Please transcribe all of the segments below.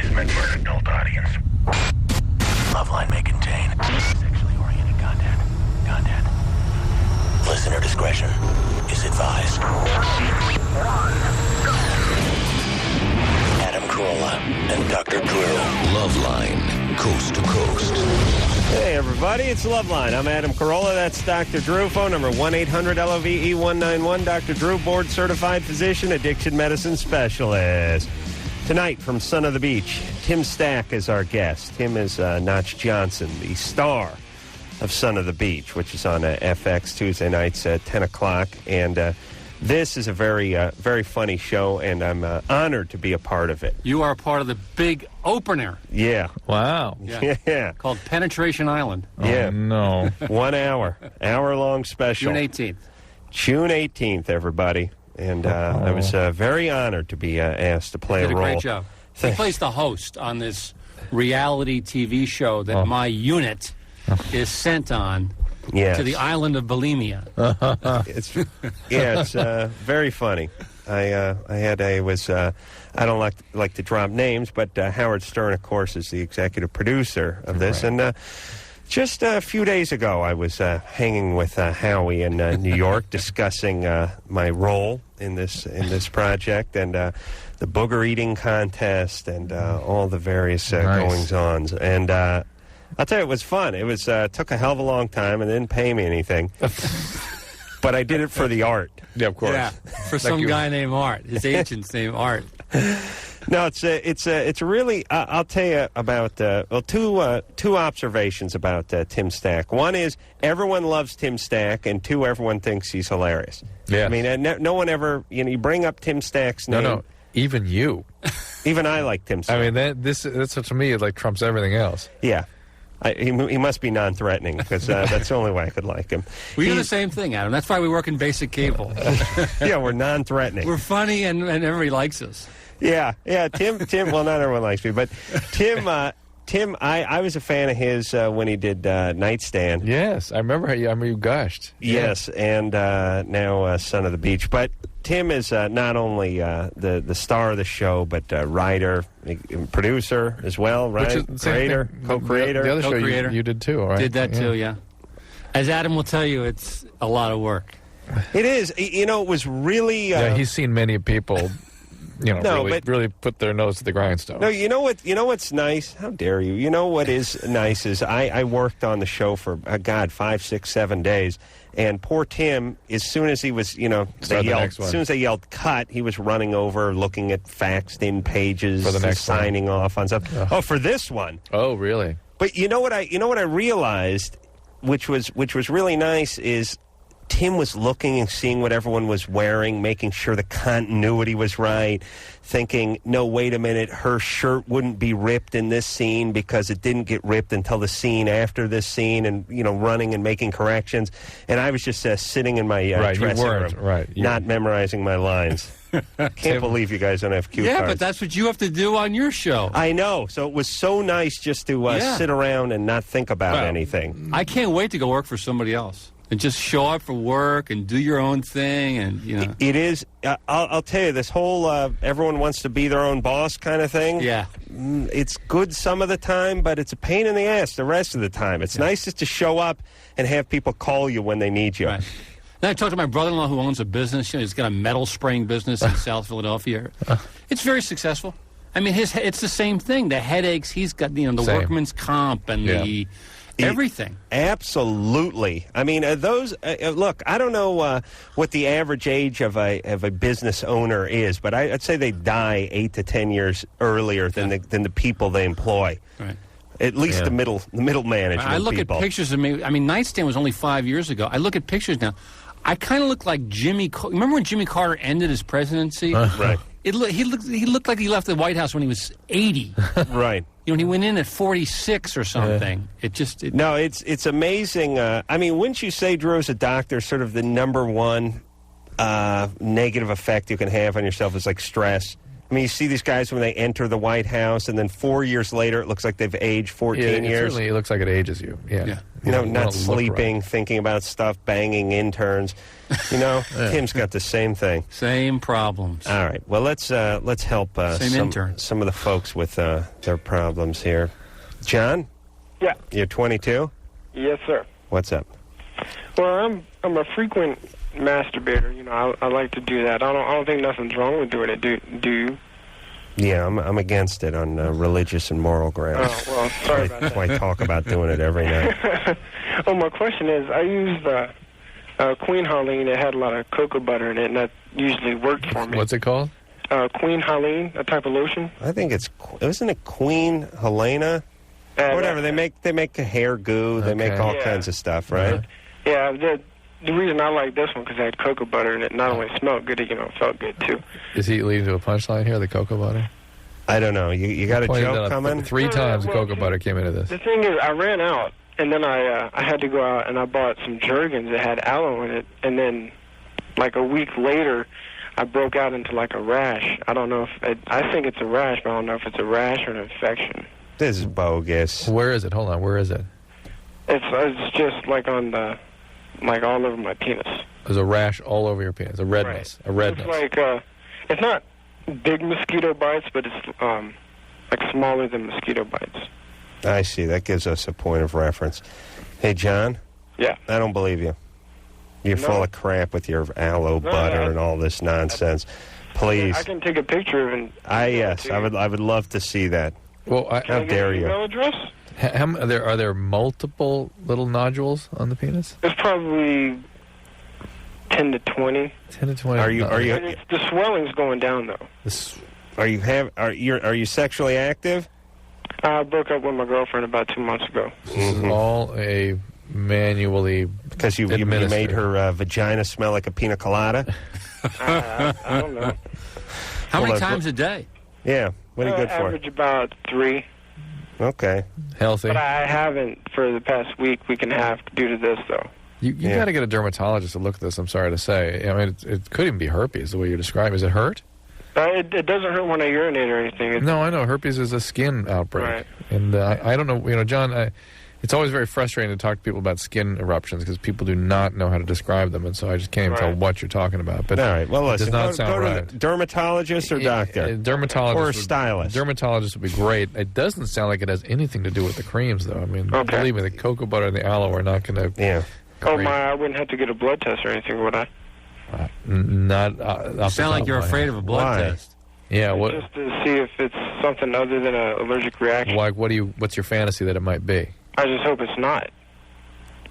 is meant for an adult audience. Loveline may contain sexually oriented content. Listener discretion is advised. Adam Carolla and Dr. Drew. Loveline, coast to coast. Hey, everybody, it's Loveline. I'm Adam Carolla. That's Dr. Drew. Phone number 1-800-LOVE-191. Dr. Drew, board-certified physician, addiction medicine specialist. Tonight, from Son of the Beach, Tim Stack is our guest. Tim is Notch Johnson, the star of Son of the Beach, which is on FX Tuesday nights at 10 o'clock. And this is a very, very funny show, and I'm honored to be a part of it. You are part of the big opener. Yeah. Wow. Yeah. Called Penetration Island. Yeah. Oh, no. 1 hour-long special. June 18th. June 18th, everybody. And I was very honored to be asked to play a role. You did a great job. He plays the host on this reality TV show that my unit is sent on to the island of bulimia. It's very funny. I don't like to drop names, but Howard Stern, of course, is the executive producer of this. Right. And just a few days ago, I was hanging with Howie in New York, discussing my role in this project and the booger eating contest and all the various goings-ons. And I'll tell you, it was fun. It was took a hell of a long time and didn't pay me anything. But I did it for the art. Yeah, of course. Yeah, for some guy named Art. His agent's named Art. No, it's really. I'll tell you about two observations about Tim Stack. One is everyone loves Tim Stack, and two, everyone thinks he's hilarious. Yeah, I mean, no one ever. You bring up Tim Stack's name. No, even you. Even I like Tim Stack. I mean, that's to me, it like trumps everything else. Yeah. He must be non-threatening because that's the only way I could like him. We do the same thing, Adam. That's why we work in basic cable. Yeah, we're non-threatening. We're funny and everybody likes us. Yeah. Tim. Well, not everyone likes me, but Tim. I was a fan of his when he did Nightstand. Yes, I remember you gushed. Yes, and now Son of the Beach. But Tim is not only the star of the show, but writer, producer as well, right? Creator, co-creator. The other co-creator. show you did too, right? Did that too, yeah. As Adam will tell you, it's a lot of work. It is. You know, it was really... he's seen many people... really put their nose to the grindstone. No, you know what's nice? How dare you? You know what is nice is I worked on the show for, 5, 6, 7 days, and poor Tim, as soon as he was, as soon as they yelled cut, he was running over, looking at faxed-in pages, for the next signing off on stuff. Oh, for this one. Oh, really? But you know what I realized, which was really nice, is Tim was looking and seeing what everyone was wearing, making sure the continuity was right, thinking, no, wait a minute, her shirt wouldn't be ripped in this scene because it didn't get ripped until the scene after this scene, and, running and making corrections. And I was just sitting in my dressing room, not memorizing my lines. Can't believe you guys don't have cue cards. Yeah, but that's what you have to do on your show. I know. So it was so nice just to sit around and not think about anything. I can't wait to go work for somebody else. And just show up for work and do your own thing, and It is. I'll tell you, this whole everyone wants to be their own boss kind of thing. Yeah, it's good some of the time, but it's a pain in the ass the rest of the time. It's nice just to show up and have people call you when they need you. Right. Then I talked to my brother-in-law who owns a business. He's got a metal spraying business in South Philadelphia. It's very successful. I mean, it's the same thing. The headaches he's got, the workman's comp and the. Everything. Absolutely. I mean, those. Look, I don't know what the average age of a business owner is, but I'd say they die 8 to 10 years earlier than the people they employ. Right. At least the middle management. I look people. At pictures of me. I mean, Nightstand was only 5 years ago. I look at pictures now. I kind of look like Jimmy. Remember when Jimmy Carter ended his presidency? Right. He looked like he left the White House when he was 80. Right. When he went in at 46 or something. No, it's amazing. I mean, wouldn't you say, Drew, as a doctor, sort of the number one negative effect you can have on yourself is like stress? I mean, you see these guys when they enter the White House, and then 4 years later, it looks like they've aged 14 years. Certainly, it looks like it ages you. Yeah. Not sleeping, thinking about stuff, banging interns. Tim's got the same thing. Same problems. All right. Well, let's help some of the folks with their problems here. John? Yeah. You're 22? Yes, sir. What's up? Well, I'm a frequent masturbator. I like to do that. I don't think nothing's wrong with doing it. Do you? Yeah, I'm against it on religious and moral grounds. Oh, well, sorry about that. I talk about doing it every night. Well, my question is, I used Queen Harleen. It had a lot of cocoa butter in it, and that usually worked for me. What's it called? Queen Harleen, a type of lotion. I think isn't it Queen Helena? Whatever. They make a hair goo. They make all kinds of stuff, right? Yeah. The reason I like this one because it had cocoa butter in it. Not only smelled good, it felt good too. Is he leading to a punchline here? The cocoa butter? I don't know. You got a joke coming? Three times the cocoa butter came into this. The thing is, I ran out, and then I had to go out and I bought some Jergens that had aloe in it, and then like a week later, I broke out into like a rash. I don't know if I think it's a rash, but I don't know if it's a rash or an infection. This is bogus. Where is it? Hold on. Where is it? It's just like on the. Like all over my penis. There's a rash all over your penis. A redness. Right. A redness. It's like, it's not big mosquito bites, but it's like smaller than mosquito bites. I see. That gives us a point of reference. Hey, John? Yeah? I don't believe you. You're full of crap with your aloe butter and all this nonsense. Please. I can take a picture of it. Yes. I would love to see that. Well, how dare you? Email address? Are there multiple little nodules on the penis? It's probably 10 to 20. 10 to 20. Are you? The swelling's going down though. Are you sexually active? I broke up with my girlfriend about 2 months ago. This is all a manually because you made her vagina smell like a pina colada. I don't know. How many times a day? Yeah. What are you good for? Average about 3. Okay. Healthy. But I haven't for the past week and a half due to this, though. You got to get a dermatologist to look at this, I'm sorry to say. I mean, it could even be herpes, the way you're describing. Is it hurt? It doesn't hurt when I urinate or anything. No, I know. Herpes is a skin outbreak. Right. And I don't know, John, it's always very frustrating to talk to people about skin eruptions because people do not know how to describe them, and so I just can't even tell what you're talking about. But all right, well, listen, it does not sound right. To dermatologist or doctor? Dermatologist. Or stylist. Dermatologist would be great. It doesn't sound like it has anything to do with the creams, though. I mean, believe me, the cocoa butter and the aloe are not going to... Yeah. I wouldn't have to get a blood test or anything, would I? Not... You sound like you're afraid of a blood test. Yeah, what? Just to see if it's something other than an allergic reaction. Like, what's your fantasy that it might be? I just hope it's not.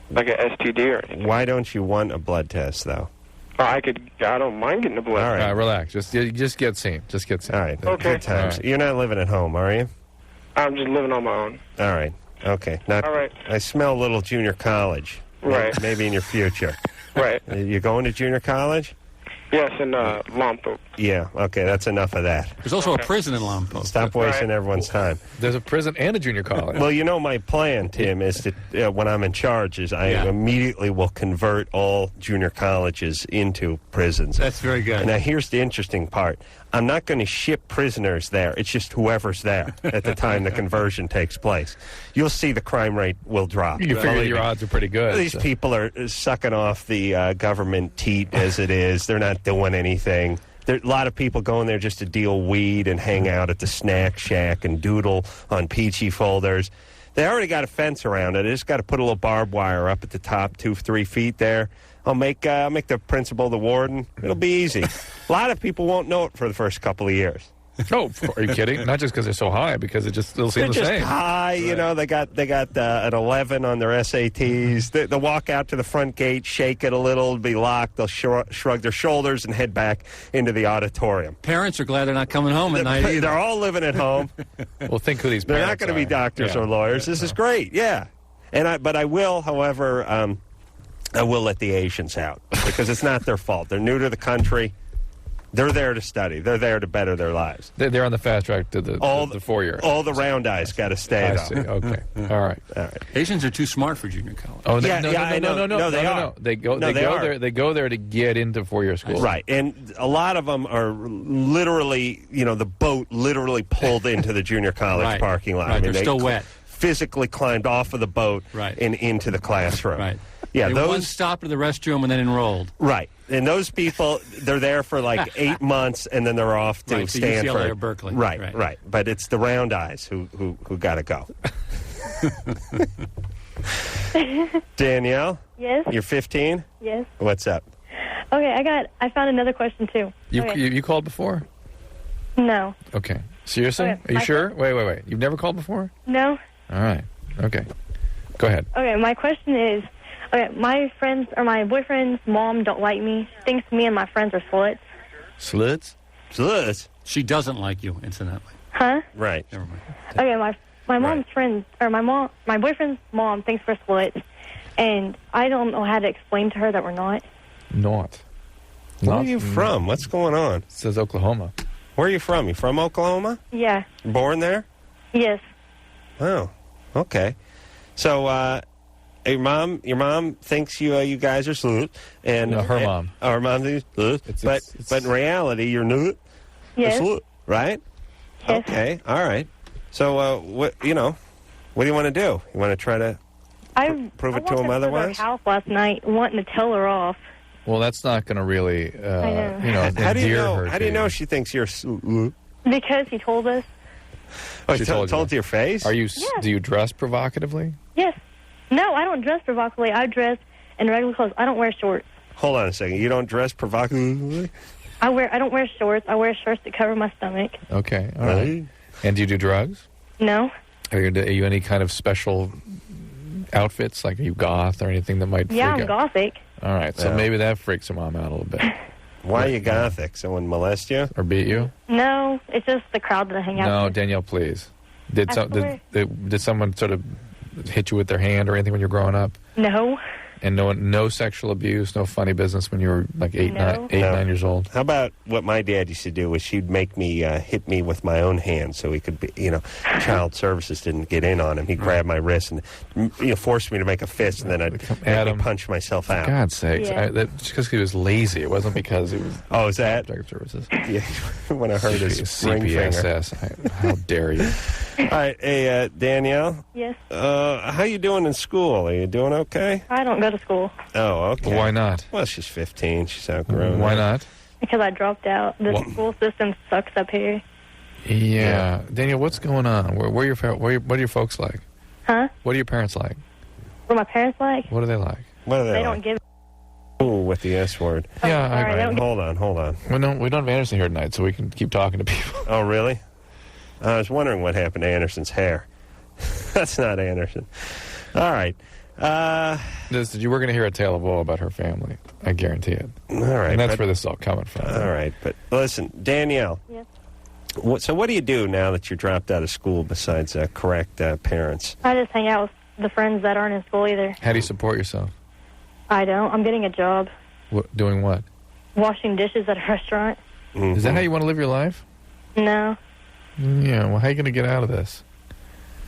Like an STD or anything. Why don't you want a blood test, though? I don't mind getting a blood test. All right, relax. Just get seen. Just get seen. All right. Okay. Good times. Right. You're not living at home, are you? I'm just living on my own. All right. Okay. All right. I smell a little junior college. Right. Maybe in your future. Right. You going to junior college? Yes, in Lompoc. Yeah, okay, that's enough of that. There's also a prison in Lompoc. Stop wasting everyone's time. There's a prison and a junior college. Well, my plan, Tim, is that when I'm in charge, is I immediately will convert all junior colleges into prisons. That's very good. Now, here's the interesting part. I'm not going to ship prisoners there. It's just whoever's there at the time the conversion takes place. You'll see the crime rate will drop. You figure your odds are pretty good. These people are sucking off the government teat as it is. They're not doing anything. There are a lot of people going there just to deal weed and hang out at the snack shack and doodle on peachy folders. They already got a fence around it. They just got to put a little barbed wire up at the top, 2-3 feet there. I'll make the principal the warden. It'll be easy. A lot of people won't know it for the first couple of years. Oh, are you kidding? Not just because they're so high, because it just still seems the same. They're just high, right. They got an 11 on their SATs. They'll walk out to the front gate, shake it a little, it'll be locked. They'll shrug their shoulders and head back into the auditorium. Parents are glad they're not coming home at night either. They're all living at home. Well, think who these parents are. They're not going to be doctors or lawyers. This is great, yeah. But I will, however, I will let the Asians out because it's not their fault. They're new to the country. They're there to study. They're there to better their lives. They're on the fast track to the 4-year. All the round eyes got to stay, I though. see. Okay. All right. Asians are too smart for junior college. Oh, I know. No, They are. They go there. They go there to get into 4-year school. Right, and a lot of them are literally, the boat literally pulled into the junior college parking lot. Right, I mean, they're still wet. Physically climbed off of the boat and into the classroom. Right. Yeah, they once stopped at the restroom and then enrolled. Right, and those people, they're there for like 8 months, and then they're off to Stanford, UCLA or Berkeley. Right. But it's the round eyes who got to go. Danielle? Yes? You're 15? Yes. What's up? Okay, I found another question, too. You called before? No. Okay. Seriously? Okay, Are you sure? Wait. You've never called before? No. All right. Okay. Go ahead. Okay, my question is, my boyfriend's mom don't like me, thinks me and my friends are sluts. Sluts? She doesn't like you, incidentally. Huh? Right. Never mind. Okay, my mom's friends, or my boyfriend's mom thinks we're sluts, and I don't know how to explain to her that we're not. Not. Where are you from? What's going on? It says Oklahoma. Where are you from? You from Oklahoma? Yeah. Born there? Yes. Oh, okay. So, your mom thinks you guys are slut, and No, her mom. Her mom thinks slut, but in reality, you're not Yes. a slut, right? Yes. Okay, all right. So, what do you want to do? You want to try to prove it to him otherwise? I walked up to her house last night, wanting to tell her off. Well, that's not going to really, How do you know? her How do you know she thinks you're slut? Because he told us. Oh, She told told to your face? Yeah. Do you dress provocatively? Yes. No, I don't dress provocatively. I dress in regular clothes. I don't wear shorts. Hold on a second. You don't dress provocatively? I don't wear shorts. I wear shirts that cover my stomach. Okay. All right. And do you do drugs? No. Are you any kind of special outfits? Like, are you goth or anything that might freak I'm out? gothic. All right. So maybe that freaks your mom out a little bit. Why are you gothic? Someone molest you? Or beat you? No, it's just the crowd that I hang out No, with. Danielle, please. Did I swear. someone sort of hit you with their hand or anything when you were growing up? No. And no sexual abuse, no funny business when you were like 9 years old? How about what my dad used to do was she'd make me hit me with my own hand so he could be, child services didn't get in on him. He'd grab my wrist and, force me to make a fist, and then I'd make me punch myself out. For God's sakes. Yeah. Just because he was lazy. It wasn't because he was... Oh, is that? Protective services. Yeah, when I heard his ring finger. CPSS. How dare you? All right, hey, Danielle. Yes. How you doing in school? Are you doing okay? I don't go to school Oh, okay. Well, why not? Well, she's 15. She's outgrown. Why it. not? because I dropped out. The school system sucks up here. Yeah. Daniel, what's going on? What are your folks like? Huh? What are your parents like? What are my parents like? What are they like? What are they They like? don't give. Ooh, with the S word. Yeah, sorry, I they don't Hold on. we don't have Anderson here tonight, so we can keep talking to people. Oh, really? I was wondering what happened to Anderson's hair. That's not Anderson. All right. We're going to hear a tale of woe about her family. I guarantee it. All right. And that's where this is all coming from. All right. But listen, Danielle. Yes. So what do you do now that you're dropped out of school besides correct parents? I just hang out with the friends that aren't in school either. How do you support yourself? I don't. I'm getting a job. Doing what? Washing dishes at a restaurant. Mm-hmm. Is that how you want to live your life? No. Yeah, well, how are you going to get out of this?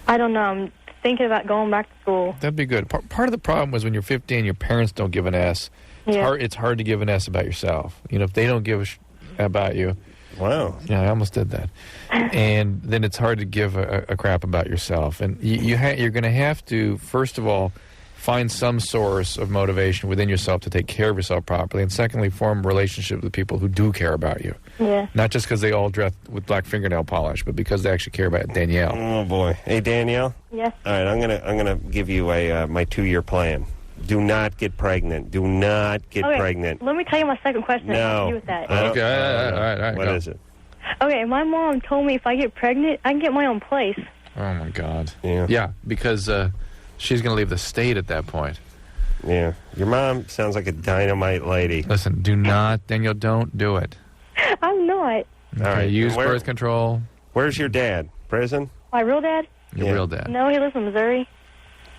I don't know. I'm thinking about going back to school. That'd be good. Part of the problem was when you're 15, your parents don't give an S. It's hard to give an S about yourself. You know, if they don't give a about you. Wow. Yeah, I almost did that. And then it's hard to give a crap about yourself. And you're going to have to, first of all, find some source of motivation within yourself to take care of yourself properly. And secondly, form relationships with people who do care about you. Yeah. Not just because they all dress with black fingernail polish, but because they actually care about Danielle. Oh, boy. Hey, Danielle? Yes. All right, I'm gonna give you my 2-year plan. Do not get pregnant. Do not get pregnant. Let me tell you my second question. No. That has to do with that. Okay, all right. What is it? Okay, my mom told me if I get pregnant, I can get my own place. Oh, my God. Yeah. Yeah, because she's going to leave the state at that point. Yeah. Your mom sounds like a dynamite lady. Listen, Daniel, don't do it. I'm not. All right. Use birth control. Where's your dad? Prison? My real dad? Your real dad. No, he lives in Missouri.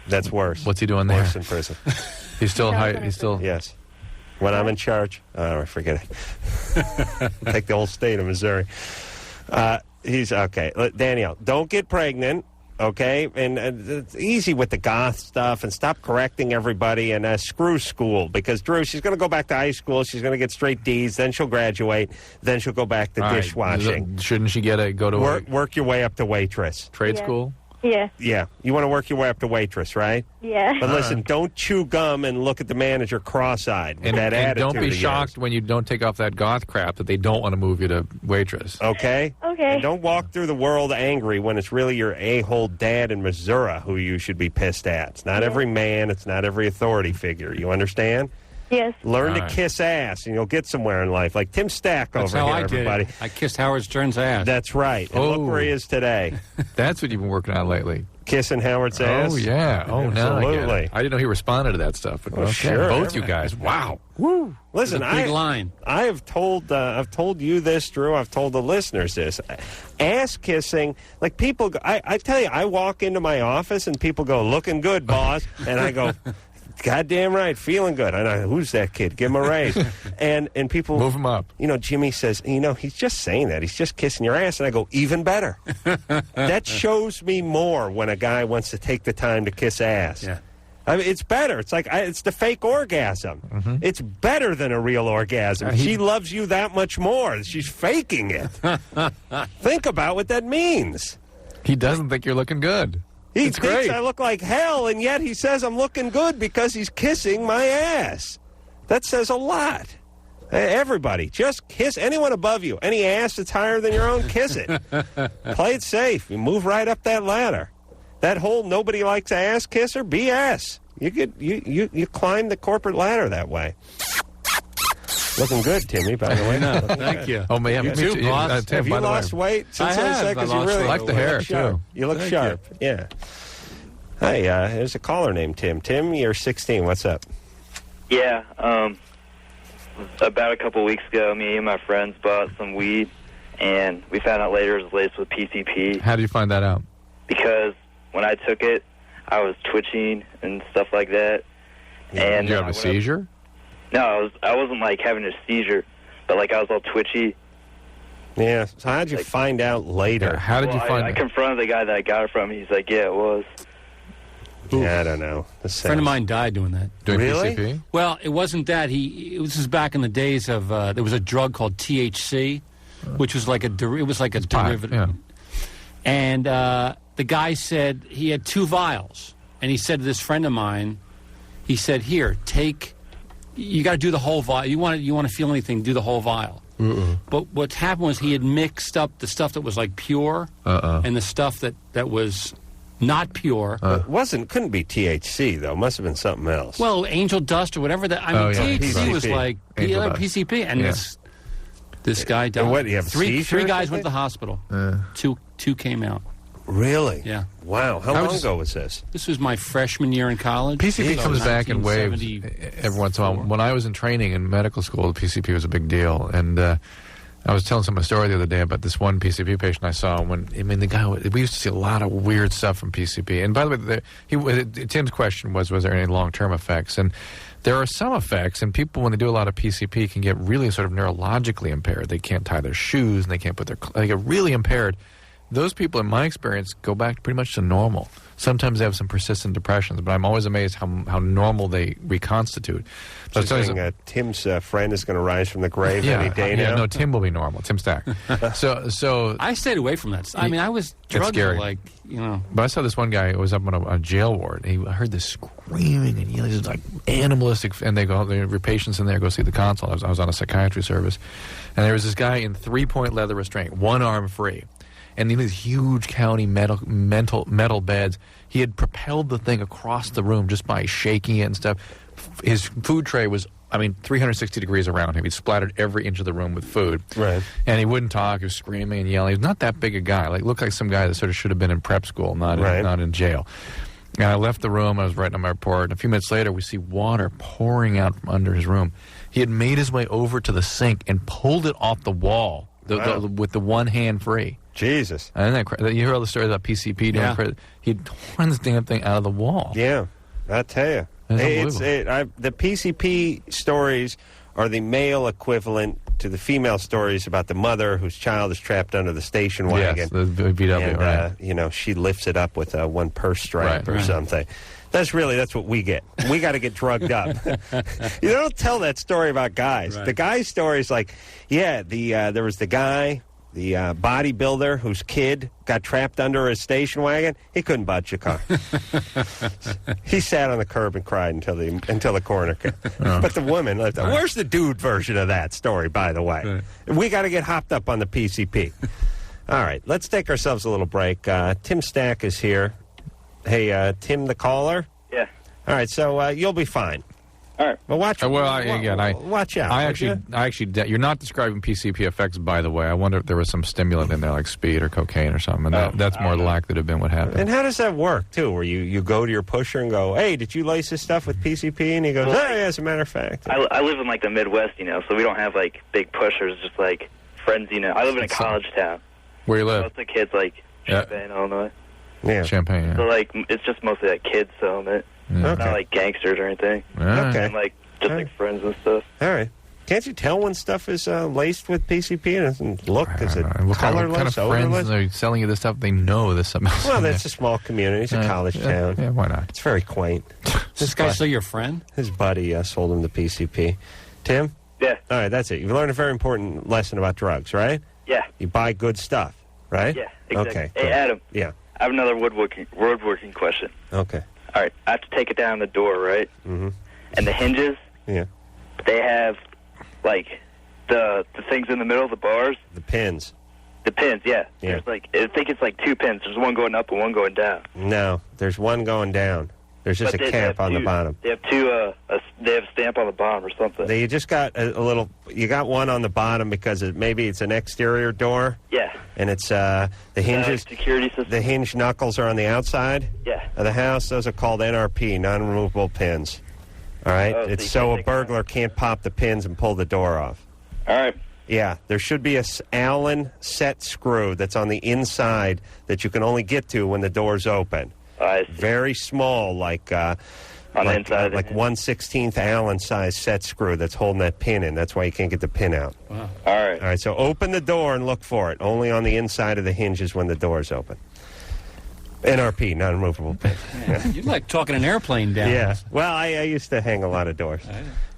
That's worse. What's he doing there? Worse in prison. He's still No, high. He's still. Yes. When I'm in charge? Oh, forget it. Take the whole state of Missouri. He's okay. Danielle, don't get pregnant. Okay, and it's easy with the goth stuff, and stop correcting everybody, and screw school, because Drew, she's going to go back to high school, she's going to get straight D's, then she'll graduate, then she'll go back to dishwashing. Shouldn't she go to work your way up to waitress? Trade school? Yeah. Yeah, you want to work your way up to waitress, right? Yeah. But listen, don't chew gum and look at the manager cross-eyed with that attitude. And don't be shocked when you don't take off that goth crap that they don't want to move you to waitress. Okay? Okay. And don't walk through the world angry when it's really your a-hole dad in Missouri who you should be pissed at. It's not every man. It's not every authority figure. You understand? Yes. Learn to kiss ass, and you'll get somewhere in life. Like Tim Stack That's over how here, I did everybody. I kissed Howard Stern's ass. That's right. And look where he is today. That's what you've been working on lately. Kissing Howard's ass? Oh, yeah. Oh, no. Absolutely. I didn't know he responded to that stuff. But sure. Both you guys. Wow. Woo. Listen, big line. I have told I've told you this, Drew. I've told the listeners this. Ass kissing, like people. I tell you, I walk into my office and people go, "Looking good, boss," and I go, "Goddamn right, feeling good." And who's that kid? Give him a raise. and people move him up. You know, Jimmy says, he's just saying that. He's just kissing your ass. And I go, even better. That shows me more when a guy wants to take the time to kiss ass. Yeah. I mean, it's better. It's like it's the fake orgasm. Mm-hmm. It's better than a real orgasm. She loves you that much more. She's faking it. Think about what that means. He doesn't think you're looking good. He thinks I look like hell, and yet he says I'm looking good because he's kissing my ass. That says a lot. Everybody, just kiss anyone above you. Any ass that's higher than your own, kiss it. Play it safe. You move right up that ladder. That whole nobody likes a ass kisser, BS. You climb the corporate ladder that way. Looking good, Timmy, by the way. Thank you. Oh, man. You too, boss. Have you lost weight since those seconds? You really like the hair, too. You look sharp. Yeah. Hey, there's a caller named Tim. Tim, you're 16. What's up? Yeah. About a couple weeks ago, me and my friends bought some weed, and we found out later it was laced with PCP. How did you find that out? Because when I took it, I was twitching and stuff like that. And did you have a seizure? No, I wasn't like having a seizure, but like I was all twitchy. Yeah. So how did you find out later? Yeah, how did you find I confronted the guy that I got it from. He's like, yeah, it was. Yeah, I don't know. A friend of mine died doing that. Doing really? PCP? Well, it wasn't that. This is back in the days of there was a drug called THC, which was like a derivative. Yeah. And the guy said he had 2 vials, and he said to this friend of mine, he said, "Here, take. You got to do the whole vial. You want to feel anything? Do the whole vial." But what happened was he had mixed up the stuff that was like pure and the stuff that was not pure. Couldn't be THC though. Must have been something else. Well, angel dust or whatever that. I mean, THC was like PCP, and this guy died. And what? You have three guys went to the hospital. Two came out. Really? Yeah. Wow. How long ago was this? This was my freshman year in college. PCP comes back in waves every once in a while. When I was in training in medical school, the PCP was a big deal. And I was telling someone a story the other day about this one PCP patient I saw. The guy, we used to see a lot of weird stuff from PCP. And by the way, Tim's question was there any long-term effects? And there are some effects, and people, when they do a lot of PCP, can get really sort of neurologically impaired. They can't tie their shoes, and they can't they get really impaired. Those people, in my experience, go back pretty much to normal. Sometimes they have some persistent depressions, but I'm always amazed how normal they reconstitute. So Tim's friend is going to rise from the grave any day now? No, Tim will be normal. Tim Stack. So I stayed away from that. I mean, I was drugged like, But I saw this one guy who was up on a jail ward. He heard this screaming and yelling, like animalistic. And your patients in there go see the console. I was on a psychiatry service. And there was this guy in 3-point leather restraint, one arm free. And in these huge county metal beds, he had propelled the thing across the room just by shaking it and stuff. His food tray was, 360 degrees around him. He splattered every inch of the room with food. Right. And he wouldn't talk. He was screaming and yelling. He was not that big a guy. Looked like some guy that sort of should have been in prep school, not in jail. And I left the room. I was writing on my report. And a few minutes later, we see water pouring out from under his room. He had made his way over to the sink and pulled it off the wall with the one hand free. Jesus. And then you hear all the stories about PCP doing credit. He'd torn this damn thing out of the wall. Yeah. I tell you. That's The PCP stories are the male equivalent to the female stories about the mother whose child is trapped under the station wagon. Yes, the VW, and, right. She lifts it up with one purse strap or something. That's what we get. We got to get drugged up. You don't tell that story about guys. Right. The guy's story is like, there was the guy, the bodybuilder whose kid got trapped under a station wagon. He couldn't budge a car. He sat on the curb and cried until the coroner came. But the woman lived. Where's the dude version of that story, by the way? Right. We got to get hopped up on the PCP. All right, let's take ourselves a little break. Tim Stack is here. Hey, Tim the caller? Yeah. All right, so you'll be fine. All right. Well, watch out. I actually, you're not describing PCP effects, by the way. I wonder if there was some stimulant in there, like speed or cocaine or something. And that's more likely to have been what happened. And how does that work, too, where you go to your pusher and go, hey, did you lace this stuff with PCP? And he goes, as a matter of fact. I live in, the Midwest, so we don't have, big pushers, just, friends, I live in a college town. Where you live? Most of the kids, Champaign, Illinois. Yeah. Champagne, yeah. So, it's just mostly, kids selling it. Yeah. Okay. Not, gangsters or anything. Okay. And, just, friends and stuff. All right. Can't you tell when stuff is laced with PCP and doesn't look? Is it What kind colorless, of friends odorless? are selling you this stuff? They know this something. Well, that's a small community. It's a college town. Yeah, why not? It's very quaint. This guy's still your friend? His buddy sold him the PCP. Tim? Yeah. All right, that's it. You've learned a very important lesson about drugs, right? Yeah. You buy good stuff, right? Yeah, exactly. Okay. Hey, cool. Adam. Yeah. I have another woodworking question. Okay. All right. I have to take it down the door, right? Mm-hmm. And the hinges, Yeah. they have, the things in the middle, the bars. The pins. The pins, yeah. Yeah. There's, I think it's 2 pins. There's one going up and one going down. No, there's one going down. There's just But a they cap have on the two. bottom. They have two, they have a stamp on the bottom or something. You just got a little. You got one on the bottom because maybe it's an exterior door. Yeah. And it's the hinges. Security system. The hinge knuckles are on the outside. Yeah. Of the house. Those are called NRP, non-removable pins. All right. Oh, so It's you so can't a take burglar can't pop the pins and pull the door off. All right. Yeah, there should be a Allen set screw that's on the inside that you can only get to when the door's open. I see. Very small, on the inside. like 1/16 Allen size set screw that's holding that pin in. That's why you can't get the pin out. Wow. All right. All right, so open the door and look for it. Only on the inside of the hinges when the door's open. NRP, non-removable pin. Yeah. You're like talking an airplane down. Yeah. Well, I used to hang a lot of doors.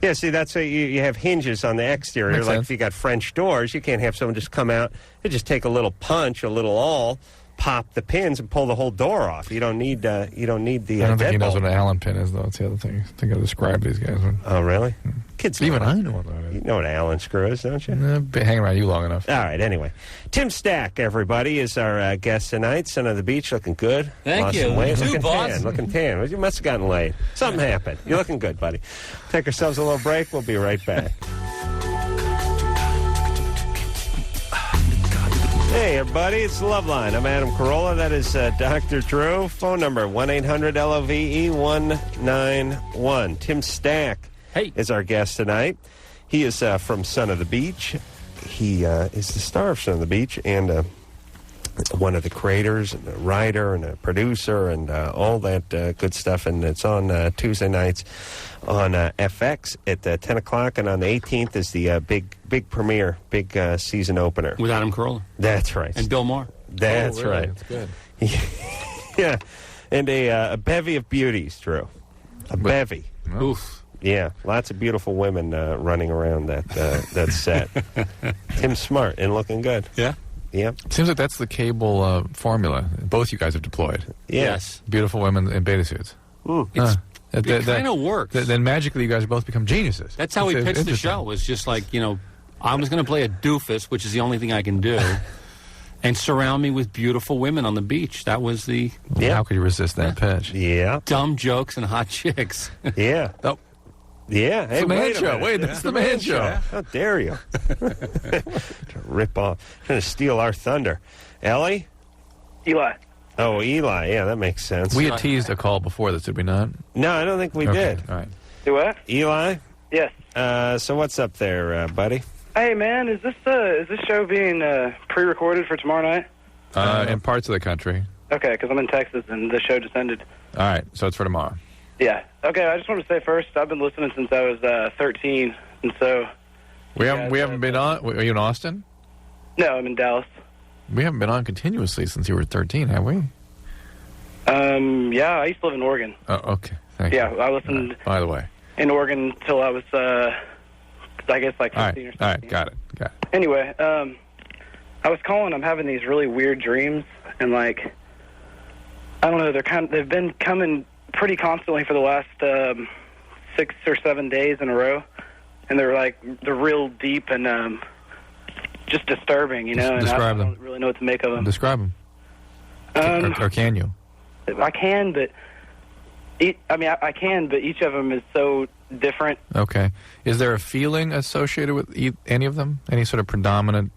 Yeah, see, that's why you have hinges on the exterior. Makes like sense. if you got French doors, you can't have someone just come out and just take a little punch, a little awl, pop the pins, and pull the whole door off. You don't need the. I don't think he knows what an Allen pin is, though. That's the other thing. I think I described these guys. Oh, really? Kids. Even know I know what that is. You know what an Allen screw is, don't you? Been hanging around you long enough. All right, anyway. Tim Stack, everybody, is our guest tonight. Son of the Beach, looking good. Thank Lost you. some weight. You too, Looking boss. tan, looking tan. You must have gotten laid. Something happened. You're looking good, buddy. Take ourselves a little break. We'll be right back. Hey, everybody, it's Loveline. I'm Adam Carolla. That is Dr. Drew. Phone number 1-800-LOVE-191. Tim Stack is our guest tonight. He is from Son of the Beach. He is the star of Son of the Beach and one of the creators and a writer and a producer and all that good stuff. And it's on Tuesday nights on FX at 10 o'clock. And on the 18th is the big premiere, big season opener. With Adam Carolla. That's right. And Bill Maher. That's right. That's good. Yeah. And a bevy of beauties, Drew. A bevy. Oof. Yeah, lots of beautiful women running around that set. Tim's smart and looking good. Yeah. Yeah. Seems like that's the cable formula. Both you guys have deployed. Yes. Beautiful women in beta suits. It kind of works. Then magically you guys both become geniuses. That's how we pitched the interesting. show. It was just like, I was going to play a doofus, which is the only thing I can do, and surround me with beautiful women on the beach. That was the How could you resist that pitch? Yeah. dumb jokes and hot chicks. Yeah. Oh, Yeah. Hey, the man wait a show. minute. Wait, that's the man show. How dare you? To rip off. Trying to steal our thunder. Ellie? Eli. Oh, Eli. Yeah, that makes sense. We had teased a call before this, did we not? No, I don't think we Okay, did. all right. Do what? Eli? Yes. So what's up there, buddy? Hey, man, is this show being pre-recorded for tomorrow night? In parts of the country. Okay, because I'm in Texas and the show just ended. All right, so it's for tomorrow. Yeah. Okay, I just want to say first, I've been listening since I was 13, and so... We haven't been on... Are you in Austin? No, I'm in Dallas. We haven't been on continuously since you were 13, have we? Yeah, I used to live in Oregon. Oh, okay. Thank you. Yeah, I listened By the way. in Oregon until I was, I guess, like 15 or 16. All right, got it. Anyway, I was calling. I'm having these really weird dreams, and, like, I don't know, they've been coming pretty constantly for the last 6 or 7 days in a row, and they're real deep and just disturbing, you know, and I don't really know what to make of them. Describe them. Or can you? I can, but I can, but each of them is so different. Okay. Is there a feeling associated with any of them? Any sort of predominant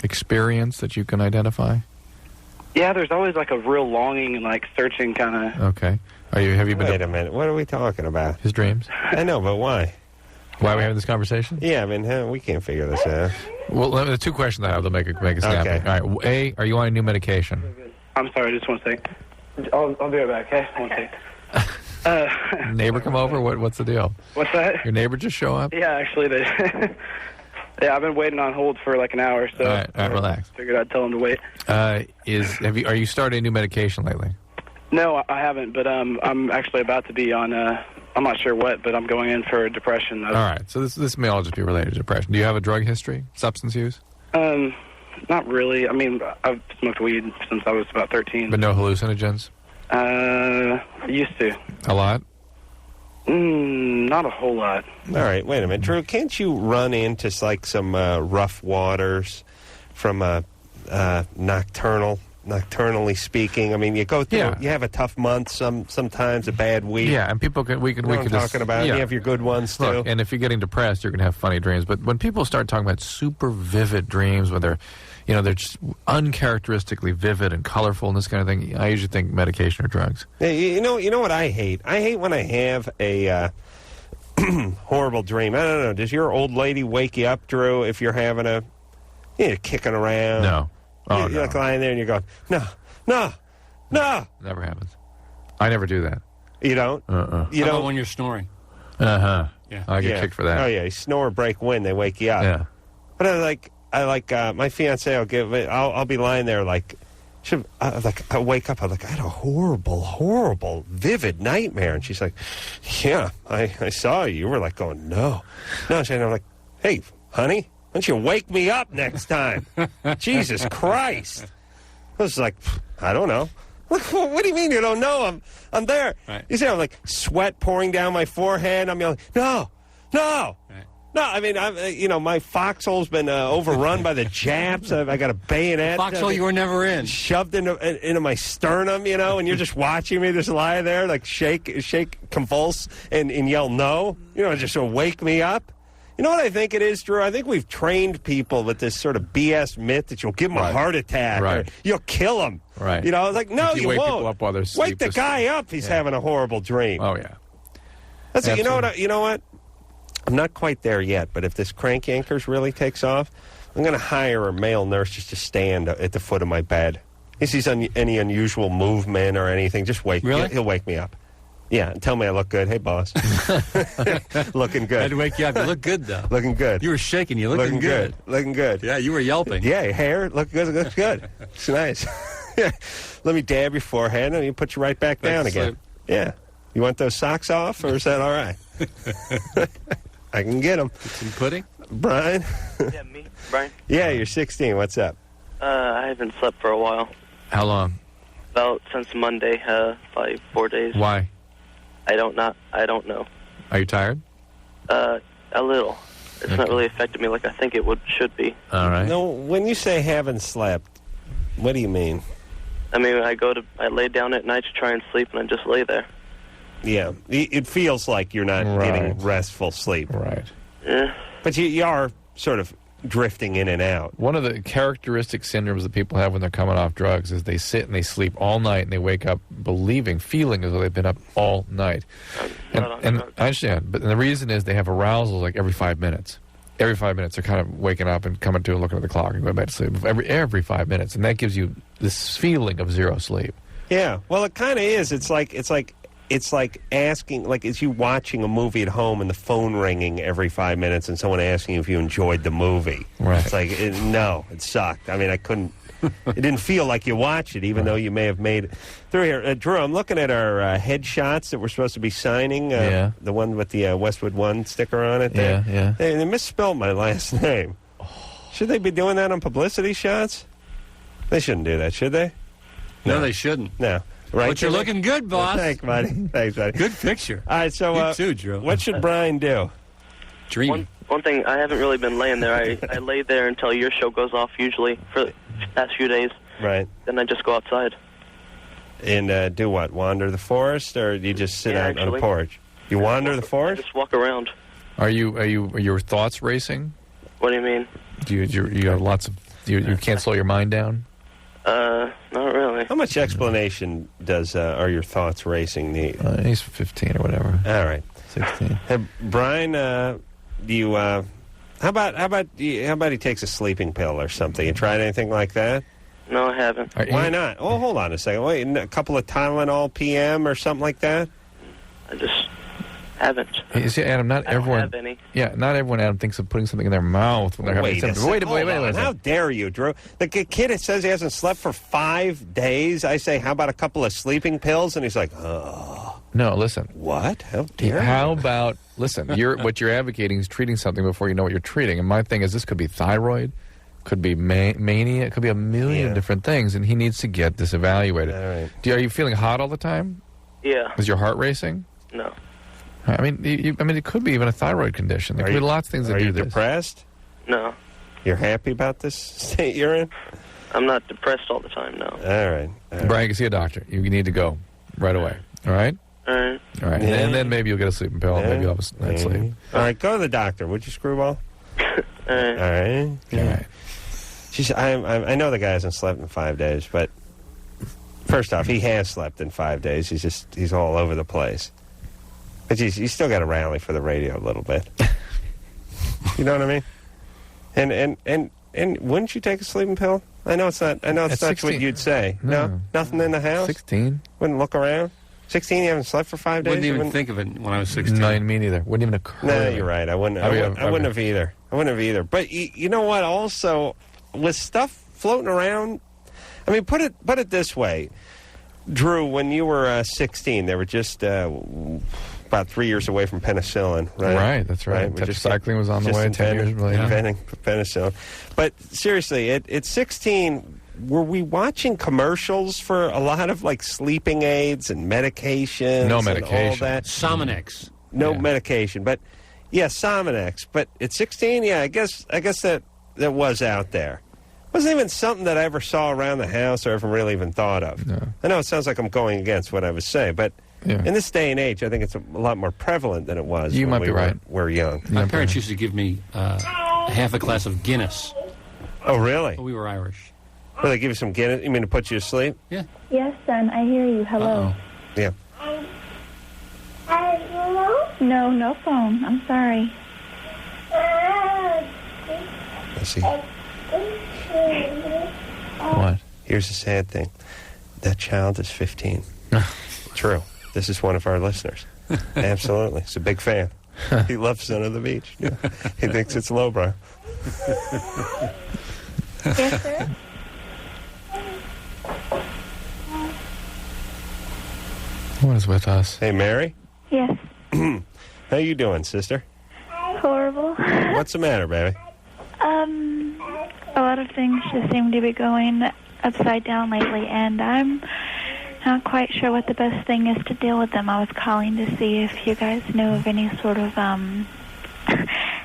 experience that you can identify? Yeah, there's always like a real longing and like searching kind of. Okay. Have you been? Wait a minute. What are we talking about? His dreams. I know, but why? Why are we having this conversation? Yeah, I mean, we can't figure this out. Well, the two questions I have to make it snappy. Okay. All right. A, are you on a new medication? I'm sorry, just one second. I'll be right back, okay? One second. Neighbor come over? What's the deal? What's that? Your neighbor just show up? Yeah, actually, they... Yeah, I've been waiting on hold for like an hour, so... All right, relax. Figured I'd tell him to wait. Are you starting a new medication lately? No, I haven't, but I'm actually about to be on, I'm not sure what, but I'm going in for depression. All right, so this may all just be related to depression. Do you have a drug history, substance use? Not really. I mean, I've smoked weed since I was about 13. But no hallucinogens? Used to. A lot? Not a whole lot. All right, wait a minute. Drew, can't you run into like some rough waters from nocturnally speaking? I mean, you go through, you have a tough month, sometimes a bad week. Yeah, and people can, we can talking about. Yeah. You have your good ones too. Look, and if you're getting depressed, you're going to have funny dreams. But when people start talking about super vivid dreams, where they're just uncharacteristically vivid and colorful and this kind of thing, I usually think medication or drugs. You know what I hate? I hate when I have a horrible dream. I don't know. Does your old lady wake you up, Drew, if you're having you're kicking around? No. Oh, you're like lying there and you're going, no. Never happens. I never do that. You don't? You How about don't? when you're snoring? Yeah. I get Yeah. kicked for that. Oh yeah, you snore, break, wind, they wake you up. Yeah. But I like my fiance. I'll be lying there like, I wake up. I'm like, I had a horrible, vivid nightmare, and she's like, yeah, I saw you. You were like going, no. And I'm like, hey, honey, why don't you wake me up next time? Jesus Christ! I was like, I don't know. What do you mean you don't know? I'm there. Right. You see, I'm like sweat pouring down my forehead. I'm yelling, no. Right. No, I mean, my foxhole's been overrun by the Japs. I got a bayonet. Foxhole you were never in. Shoved into my sternum, and you're just watching me just lie there, like shake, convulse, and yell no. Just to wake me up. You know what I think it is, Drew? I think we've trained people with this sort of BS myth that you'll give them a heart attack. Right. Or you'll kill them. Right. Like, no, If you you wake won't. people up while they're asleep, Wake the guy up. He's having a horrible dream. Oh, yeah. That's it. You know Absolutely. what? I'm not quite there yet, but if this crank yankers really takes off, I'm going to hire a male nurse just to stand at the foot of my bed. If he sees any unusual movement or anything, just wake. Really? He'll wake me up. Yeah, and tell me I look good. Hey, boss. Looking I good. had to wake you up. You look good, though. Looking good. You were shaking. You looking good. Looking good. Yeah, you were yelping. Yeah, your hair looks good. It's nice. Let me dab your forehead and you put you right back down again. Yeah. You want those socks off, or is that all right? I can get them. Some pudding? Brian? Yeah, me, Brian. Yeah, you're 16. What's up? I haven't slept for a while. How long? About since Monday, like 4 days. Why? I don't know. Are you tired? A little. It's not really affected me like I think it should be. All right. No, when you say haven't slept, what do you mean? I mean, I lay down at night to try and sleep, and I just lay there. Yeah, it feels like you're not getting restful sleep. Right. Yeah. But you are sort of drifting in and out. One of the characteristic syndromes that people have when they're coming off drugs is they sit and they sleep all night and they wake up feeling as though they've been up all night. And I understand, but the reason is they have arousals like every 5 minutes. Every 5 minutes they're kind of waking up and coming to and looking at the clock and going back to sleep. Every 5 minutes, and that gives you this feeling of zero sleep. Yeah, well, it kind of is. It's like it's like asking, like, is you watching a movie at home and the phone ringing every 5 minutes and someone asking if you enjoyed the movie. Right. It's like, no, it sucked. I mean, I couldn't. It didn't feel like you watched it, even though you may have made it through here. Drew, I'm looking at our headshots that we're supposed to be signing. The one with the Westwood One sticker on it there. Yeah. They misspelled my last name. Should they be doing that on publicity shots? They shouldn't do that, should they? No, they shouldn't. No. Right, but you're looking good, boss. Thanks, buddy. Thanks, buddy. Good picture. All right, so you too, Drew. What should Brian do? Dream. One thing, I haven't really been laying there. I lay there until your show goes off, usually, for the past few days. Right. Then I just go outside. And do what? Wander the forest, or do you just sit out on the porch? You wander the forest? I just walk around. Are your thoughts racing? What do you mean? Do you have lots of... You can't slow your mind down? Not really. How much explanation are your thoughts racing need? He's 15 or whatever. All right. 16. Hey, Brian, do you... how about he takes a sleeping pill or something? You tried anything like that? No, I haven't. Why not? Oh, hold on a second. Wait, a couple of Tylenol PM or something like that? I just haven't. You see, Adam, not I don't everyone... have any. Yeah, not everyone, Adam, thinks of putting something in their mouth when they're having symptoms. Wait. How dare you, Drew? The kid says he hasn't slept for 5 days. I say, how about a couple of sleeping pills? And he's like, oh. No, listen. What? How dare you? How about... Listen, what you're advocating is treating something before you know what you're treating. And my thing is, this could be thyroid, could be mania, it could be a million different things, and he needs to get this evaluated. All right. Are you feeling hot all the time? Yeah. Is your heart racing? No. I mean, it could be even a thyroid condition. There could be lots of things that do this. Are you depressed? No. You're happy about this state you're in? I'm not depressed all the time, no. All right. Brian, you see a doctor. You need to go right away. All right? All right. All right. Yeah. And then maybe you'll get a sleeping pill. Yeah. Maybe you'll have a night's sleep. All right, go to the doctor, would you, screwball? All right. All right. All right. I know the guy hasn't slept in 5 days, but first off, he has slept in 5 days. He's all over the place. But you still got to rally for the radio a little bit. You know what I mean? And wouldn't you take a sleeping pill? I know it's not. I know it's not 16. What you'd say. No, nothing in the house. 16. Wouldn't look around. 16. You haven't slept for 5 days. Wouldn't even think of it when I was 16. No, me neither. Wouldn't even occur. No, you're right. I wouldn't have either. I wouldn't have either. But you know what? Also, with stuff floating around, I mean, put it this way, Drew. When you were 16, they were just about 3 years away from penicillin, right? Right, that's right. Tetracycline was on the way 10 years later. Inventing penicillin. But seriously, at 16, were we watching commercials for a lot of like sleeping aids and medications? No medication. And all that? Sominex. No medication, but Sominex. But at 16, I guess that was out there. Wasn't even something that I ever saw around the house or ever really even thought of. No. I know it sounds like I'm going against what I was saying, but in this day and age, I think it's a lot more prevalent than it was You when might be right. We're young. My parents used to give me half a glass of Guinness. Oh, really? We were Irish. Well, they give you some Guinness? You mean to put you to sleep? Yeah. Yes, son, I hear you. Hello. Yeah. No, no phone. I'm sorry. Let's see. What? Here's the sad thing. That child is 15. True. This is one of our listeners. Absolutely. He's a big fan. He loves Son of the Beach. Yeah. He thinks it's lowbrow. Yes, sir? What is with us? Hey, Mary? Yes. How you doing, sister? Horrible. What's the matter, baby? A lot of things just seem to be going upside down lately, and I'm not quite sure what the best thing is to deal with them. I was calling to see if you guys knew of any sort of, I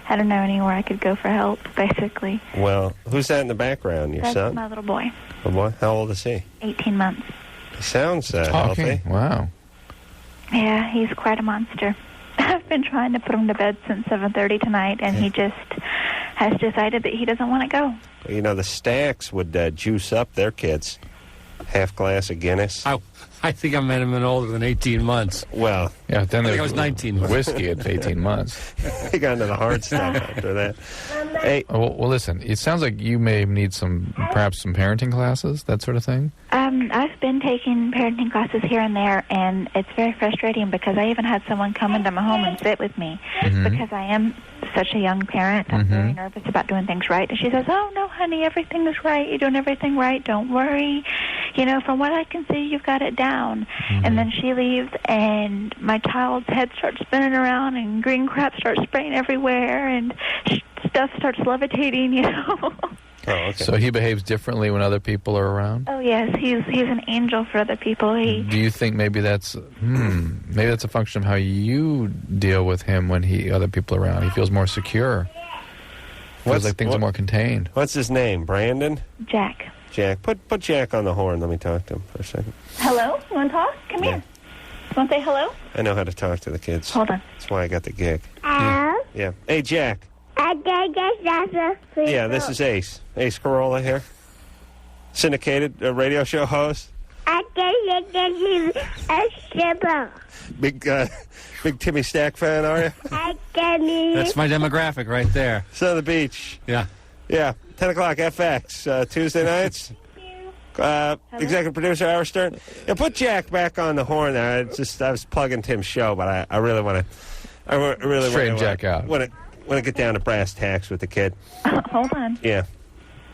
don't know, anywhere I could go for help, basically. Well, who's that in the background? Your That's son? my little boy. Oh, boy. How old is he? 18 months. He sounds Talking. healthy. Wow. Yeah, he's quite a monster. I've been trying to put him to bed since 7:30 tonight, and he just has decided that he doesn't want to go. Well, you know, the Stacks would juice up their kids. half glass of Guinness. I think I met him in older than 18 months. Well, Yeah, then I think I was 19. Whiskey at 18 months. he got into the hard stuff after that. Hey, Well, listen, it sounds like you may need perhaps some parenting classes, that sort of thing. I've been taking parenting classes here and there, and it's very frustrating because I even had someone come into my home and sit with me because I am such a young parent. I'm very nervous about doing things right. And she says, "Oh, no, honey, everything is right. You're doing everything right. Don't worry. You know, from what I can see, you've got it down." And then she leaves, and my child's head starts spinning around, and green crap starts spraying everywhere, and stuff starts levitating, you know. oh, okay. So he behaves differently when other people are around? Oh, yes, he's an angel for other people. Do you think maybe that's a function of how you deal with him when other people are around? He feels more secure. Feels like things are more contained. What's his name? Brandon? Jack. Jack. Put Jack on the horn. Let me talk to him for a second. Hello? You want to talk? Come here. You want to say hello? I know how to talk to the kids. Hold on. That's why I got the gig. Hello? Yeah. Hey, Jack. Yeah, this is Ace. Ace Carolla here. Syndicated radio show host. Big Timmy Stack fan, are you? That's my demographic right there. Son of the Beach. Yeah. Yeah. 10 o'clock FX. Tuesday nights. Executive producer Howard Stern. Yeah, put Jack back on the horn there. I was plugging Tim's show, but I really want to. Straighten Jack out. Want to get down to brass tacks with the kid. Hold on. Yeah.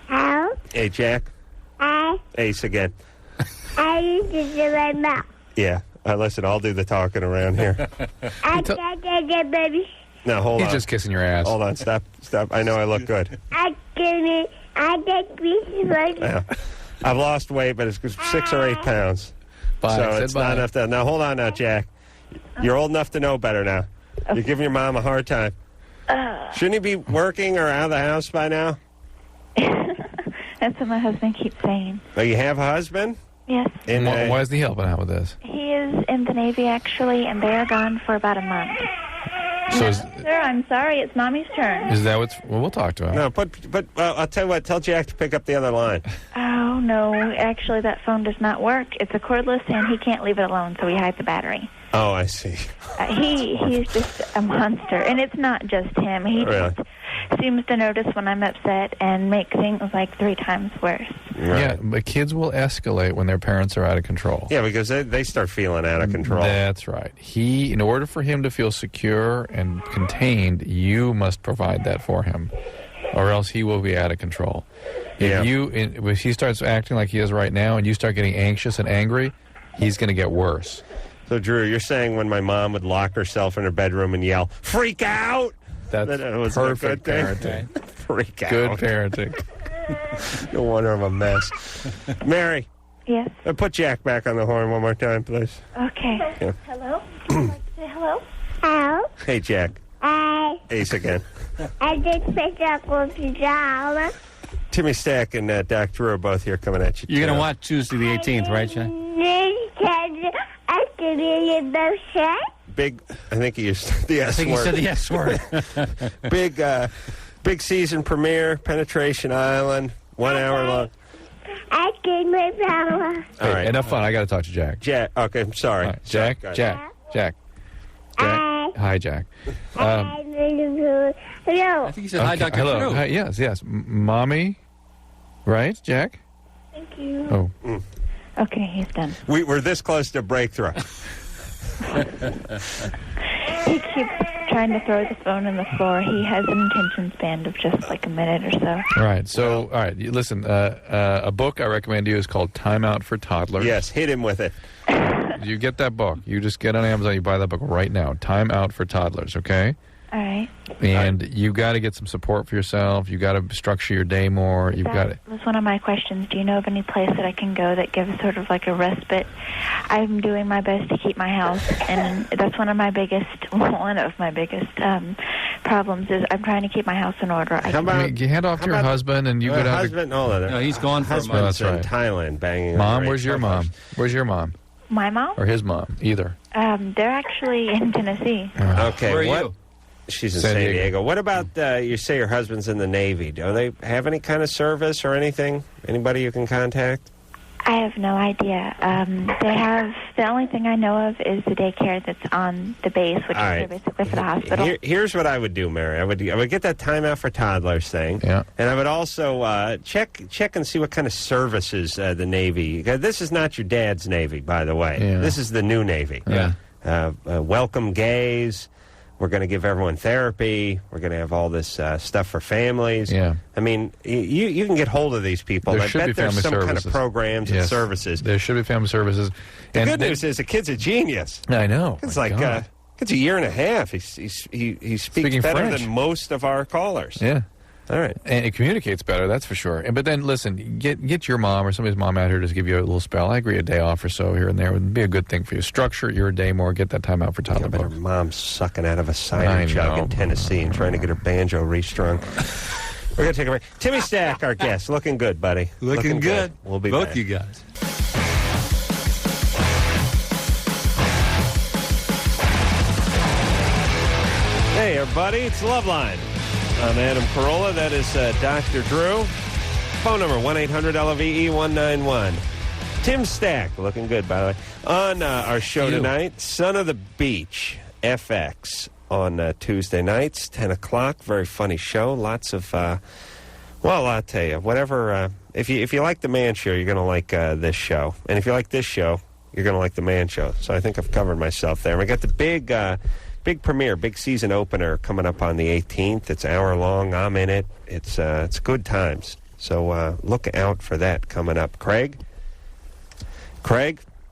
Hello? Hey, Jack. Hi. Ace again. I need to do my mouth. Yeah. Listen, I'll do the talking around here. I can't get baby. No, hold on. He's just kissing your ass. Hold on. Stop. I know I look good. I get pieces right now. Yeah. I've lost weight, but it's 6 or 8 pounds. Bye. So Said it's bye. not enough to... Now, hold on now, Jack. You're old enough to know better now. You're giving your mom a hard time. Shouldn't he be working or out of the house by now? That's what my husband keeps saying. Oh, you have a husband? Yes. Why isn't he helping out with this? He is in the Navy, actually, and they are gone for about a month. So Sir, I'm sorry. It's Mommy's turn. is that what's... Well, we'll talk to him. No, I'll tell you what. Tell Jack to pick up the other line. Oh, no. Actually, that phone does not work. It's a cordless, and he can't leave it alone, so we hide the battery. Oh, I see. He's just a monster. And it's not just him. He Really? just seems to notice when I'm upset and make things like 3 times worse. Right. Yeah, but kids will escalate when their parents are out of control. Yeah, because they start feeling out of control. That's right. In order for him to feel secure and contained, you must provide that for him, or else he will be out of control. If he starts acting like he is right now, and you start getting anxious and angry, he's going to get worse. So, Drew, you're saying when my mom would lock herself in her bedroom and yell, "Freak out!" That's that was perfect a good parenting. thing? Freak out. Good parenting. No wonder I'm a mess. Mary. Yes? Put Jack back on the horn one more time, please. Okay. Yeah. Hello? Would you like to say hello? Hello? Hey, Jack. Hi. Ace again. I just picked up with the dollar. Timmy Stack and Doc Drew are both here coming at you. You're going to watch Tuesday the 18th, right, Jack? I can hear your both say. Big, I think he used the S word. I think he said the S word. Big season premiere, Penetration Island, 1 hour long. I can my power. All right. Enough fun. I got to talk to Jack. Jack, okay, I'm sorry. Right. Jack. Hi, Jack. Hello. I think he said hi, Dr. Hello. Drew. Hi, yes. Mommy? Right, Jack? Thank you. Oh. Okay, he's done. We're this close to breakthrough. He keeps trying to throw the phone on the floor. He has an attention span of just like a minute or so. All right. So, all right. Listen, a book I recommend to you is called Time Out for Toddlers. Yes, hit him with it. You get that book. You just get on Amazon. You buy that book right now. Time Out for Toddlers, okay? All right. And you got to get some support for yourself. You got to structure your day more. You've got to. That was one of my questions. Do you know of any place that I can go that gives sort of like a respite? I'm doing my best to keep my house, and that's one of my biggest problems is I'm trying to keep my house in order. You hand off to your husband, and you go down. Husband, No, he's gone for a month. Husband's in That's right. Thailand banging. Mom, where's your mom? Where's your mom? My mom? Or his mom? Either. They're actually in Tennessee. Okay, Where are what? you? She's in San San Diego. Diego. What about, you say your husband's in the Navy. Do they have any kind of service or anything? Anybody you can contact? I have no idea. They have, the only thing I know of is the daycare that's on the base, which is basically for the hospital. Here's what I would do, Mary. I would get that time out for toddlers thing, Yeah. and I would also check and see what kind of services the Navy. This is not your dad's Navy, by the way. Yeah. This is the new Navy. Yeah. Welcome gays. We're going to give everyone therapy. We're going to have all this stuff for families. Yeah. I mean, you can get hold of these people. There I should bet be there's family some kind of services. programs and Yes. services. There should be family services. The good news is the kid's a genius. I know. It's My like God. it's a year and a half. He speaks Speaking better French. than most of our callers. Yeah. All right. And it communicates better, that's for sure. But then, listen, get your mom or somebody's mom out here to give you a little spell. I agree, a day off or so here and there would be a good thing for you. Structure your day more. Get that time out for toddler But her books. mom's sucking out of a I cider jug know. in Tennessee and trying to get her banjo restrung. We're going to take a break. Timmy Stack, our guest. Looking good, buddy. Looking good. We'll be Both back. you guys. Hey, everybody. It's Loveline. I'm Adam Carolla. That is Dr. Drew. Phone number 1-800-LOVE-191. Tim Stack, looking good, by the way. On our show tonight, Son of the Beach, FX, on Tuesday nights, 10 o'clock. Very funny show. Lots of, well, I'll tell you, whatever. If you like The Man Show, you're going to like this show. And if you like this show, you're going to like The Man Show. So I think I've covered myself there. We got the big premiere, big season opener coming up on the 18th. It's hour long. I'm in it. It's good times. So look out for that coming up. Craig?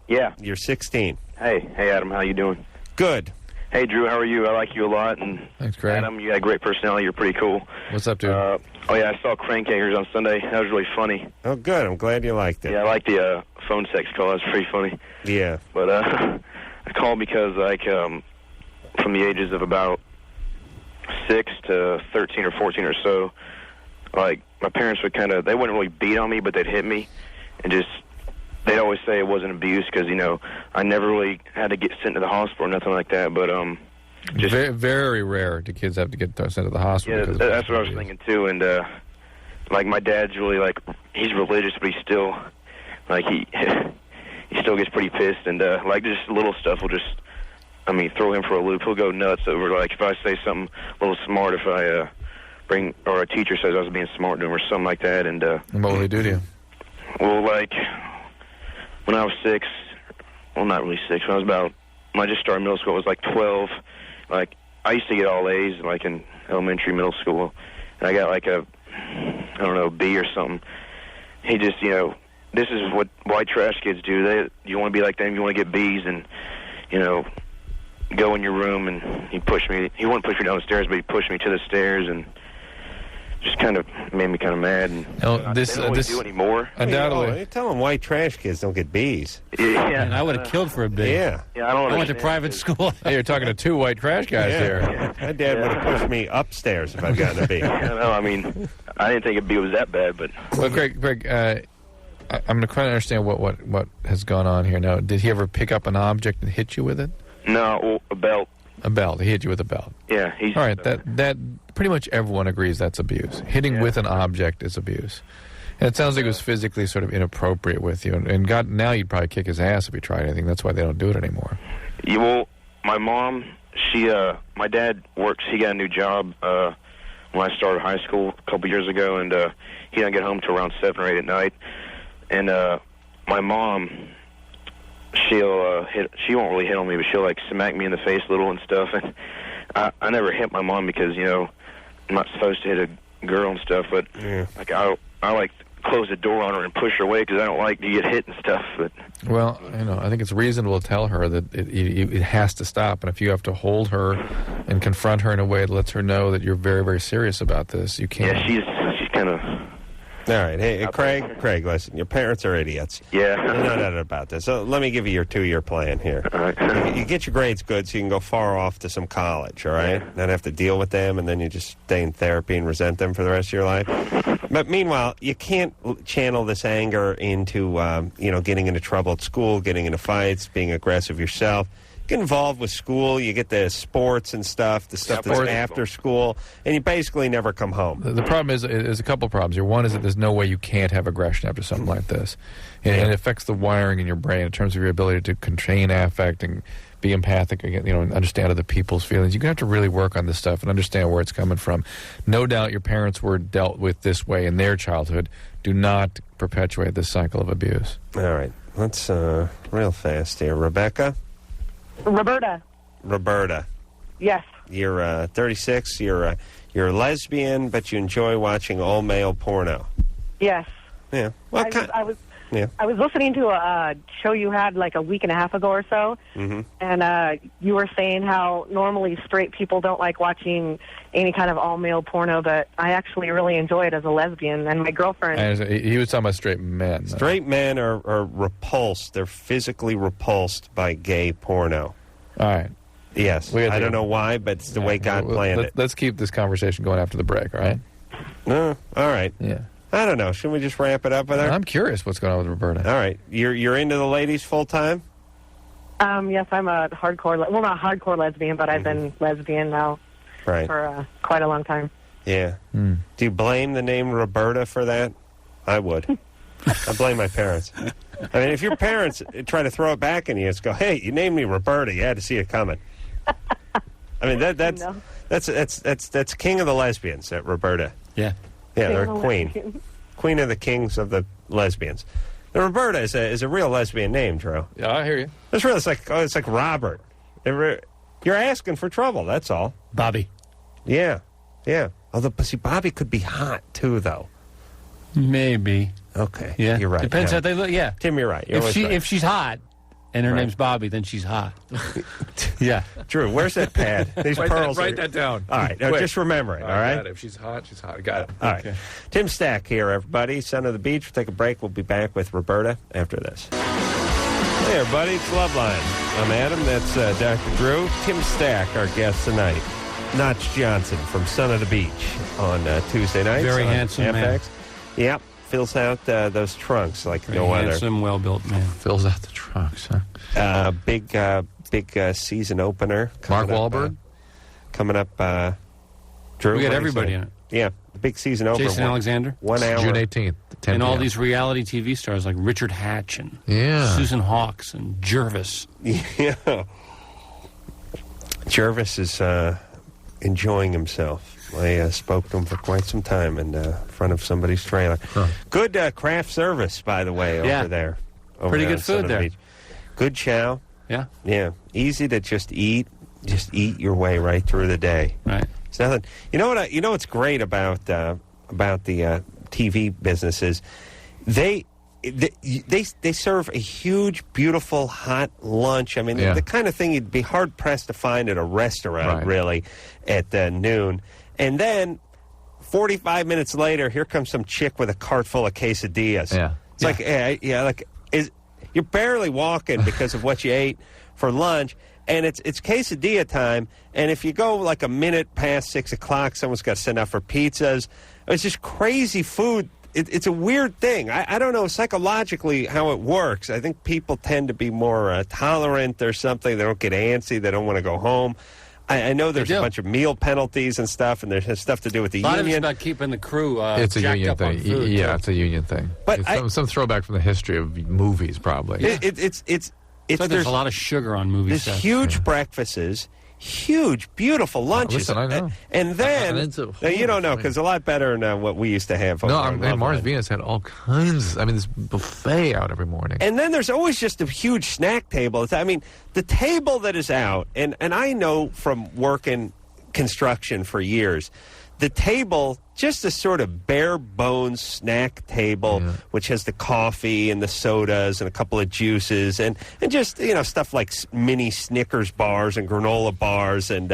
Yeah. You're 16. Hey, Adam, how you doing? Good. Hey, Drew, how are you? I like you a lot. And Thanks, Craig. Adam, you got a great personality. You're pretty cool. What's up, dude? Oh, yeah, I saw Crankakers on Sunday. That was really funny. Oh, good. I'm glad you liked it. Yeah, I like the phone sex call. That was pretty funny. Yeah. But I called because, like, from the ages of about 6 to 13 or 14 or so, like, my parents would they wouldn't really beat on me, but they'd hit me. And just, they'd always say it wasn't abuse because, I never really had to get sent to the hospital or nothing like that. But, just very, very rare do kids have to get sent to the hospital. yeah, because of that's what I was abuse. thinking too. And like my dad's really he's religious, but he's still he still gets pretty pissed. And like just little stuff will just throw him for a loop. He'll go nuts over if I say something a little smart, if I or a teacher says I was being smart to him or something like that. And And what will they do to you? well, like when I was 6, well, not really 6. When I just started middle school, I was like 12. Like, I used to get all A's, like, in elementary, middle school. And I got, like, a B or something. He just, this is what white trash kids do. You want to be like them, you want to get B's and, go in your room. And he pushed me. He wouldn't push me down the stairs, but he pushed me to the stairs and just kind of made me kind of mad. And No, they don't really do anymore. Undoubtedly. You tell them white trash kids don't get B's. Yeah. And I would have killed for a bit. Yeah. Yeah, I don't I went to understand. private school. Hey, you're talking to two white trash guys here. My dad would have pushed me upstairs if I'd gotten a B. I don't know. I didn't think a B was that bad, but Well, Greg, I'm going to try to understand what has gone on here. Now, did he ever pick up an object and hit you with it? no, a belt. A belt. He hit you with a belt. Yeah, he's All right, that pretty much everyone agrees that's abuse. Hitting with an object is abuse. And it sounds like it was physically sort of inappropriate with you. And God, now you'd probably kick his ass if he tried anything. That's why they don't do it anymore. Yeah, well, my mom, my dad works. He got a new job when I started high school a couple years ago, and he didn't get home till around 7 or 8 at night. And my mom, she won't really hit on me, but she'll smack me in the face a little and stuff. And I never hit my mom because I'm not supposed to hit a girl and stuff. But I close the door on her and push her away because I don't like to get hit and stuff. But Well, I think it's reasonable to tell her that it has to stop. And if you have to hold her and confront her in a way that lets her know that you're very, very serious about this, you can't. yeah, she's kind of. All right. Hey, Craig, listen, your parents are idiots. Yeah. There's no doubt about this. So let me give you your 2-year plan here. All right. You get your grades good so you can go far off to some college, all right? Not have to deal with them, and then you just stay in therapy and resent them for the rest of your life. But meanwhile, you can't channel this anger into, getting into trouble at school, getting into fights, being aggressive yourself. get involved with school. You get the sports and stuff, the stuff that's after school, and you basically never come home. The problem is a couple of problems here. One is that there's no way you can't have aggression after something like this. And it affects the wiring in your brain in terms of your ability to contain affect and be empathic, and understand other people's feelings. You're going to have to really work on this stuff and understand where it's coming from. No doubt your parents were dealt with this way in their childhood. Do not perpetuate this cycle of abuse. All right. Let's, real fast here. Rebecca? Roberta. Yes. You're 36. You're a lesbian, but you enjoy watching all-male porno. Yes. Yeah. Well, I was listening to a show you had like a week and a half ago or so, and you were saying how normally straight people don't like watching any kind of all-male porno, but I actually really enjoy it as a lesbian, and my girlfriend... He was talking about straight men. Straight men are repulsed. They're physically repulsed by gay porno. All right. Yes. I don't know why, but it's the way God planned it. Let's keep this conversation going after the break, all right? All right. Yeah. I don't know. Shouldn't we just wrap it up with her? I'm curious what's going on with Roberta. All right. You're into the ladies full time? Yes, I'm a hardcore... Well, not hardcore lesbian, but I've been lesbian now for quite a long time. Yeah. Do you blame the name Roberta for that? I would. I blame my parents. I mean, if your parents try to throw it back in you and go, hey, you named me Roberta, you had to see it coming. I mean, that's king of the lesbians, that Roberta. Yeah. Yeah, they're a queen. Queen of the kings of the lesbians. Now, Roberta is a real lesbian name, Drew. Yeah, I hear you. It's like Robert. You're asking for trouble, that's all. Bobby. Yeah. Although, see, Bobby could be hot, too, though. Maybe. Okay. Yeah. You're right. Depends how they look, yeah. Tim, you're right. If she's hot and her name's Bobby, then she's hot. Yeah. Drew, where's that pad? These pearls. Write that down. All right. Now, just remember it, all right? Got it. If she's hot, she's hot. Got it. All right. Tim Stack here, everybody. Son of the Beach. We'll take a break. We'll be back with Roberta after this. Hey, everybody. It's Loveline. I'm Adam. That's Dr. Drew. Tim Stack, our guest tonight. Notch Johnson from Son of the Beach on Tuesday nights. Very handsome FX. man. Yep. Fills out those trunks like Very no other. Handsome, well-built man. Fills out the trunks, huh? Big season opener. Mark Wahlberg? Coming up, Drew. We got everybody in it. Yeah, the big season opener. Jason Alexander. 1 hour. June 18th. And all these reality TV stars like Richard Hatch and Susan Hawkes and Jervis. Yeah. Jervis is enjoying himself. I spoke to him for quite some time in front of somebody's trailer. Huh. Good craft service, by the way, over there. Pretty good food there. Beach. Good chow. Yeah. Yeah. Easy to just eat. Just eat your way right through the day. Right. It's nothing. You know what? You know what's great about the TV businesses? They serve a huge, beautiful, hot lunch. I mean, the kind of thing you'd be hard pressed to find at a restaurant, really, at noon. And then 45 minutes later, here comes some chick with a cart full of quesadillas. Yeah. It's you're barely walking because of what you ate for lunch, and it's quesadilla time. And if you go like a minute past 6 o'clock, someone's got to send out for pizzas. It's just crazy food. It's a weird thing. I don't know psychologically how it works. I think people tend to be more tolerant or something. They don't get antsy. They don't want to go home. I know there's a bunch of meal penalties and stuff, and there's stuff to do with the union. A lot of it's about keeping the crew it's a union thing. Food, it's a union thing. But it's some throwback from the history of movies, probably. There's a lot of sugar on movie There's sets. huge breakfasts, huge, beautiful lunches. Listen, I know. And then, you don't know, because a lot better than what we used to have. And Mars Venus had all kinds. I mean, this buffet out every morning. And then there's always just a huge snack table. I mean, the table that is out, and I know from working construction for years, the table, just a sort of bare bones snack table, which has the coffee and the sodas and a couple of juices and just, stuff like mini Snickers bars and granola bars and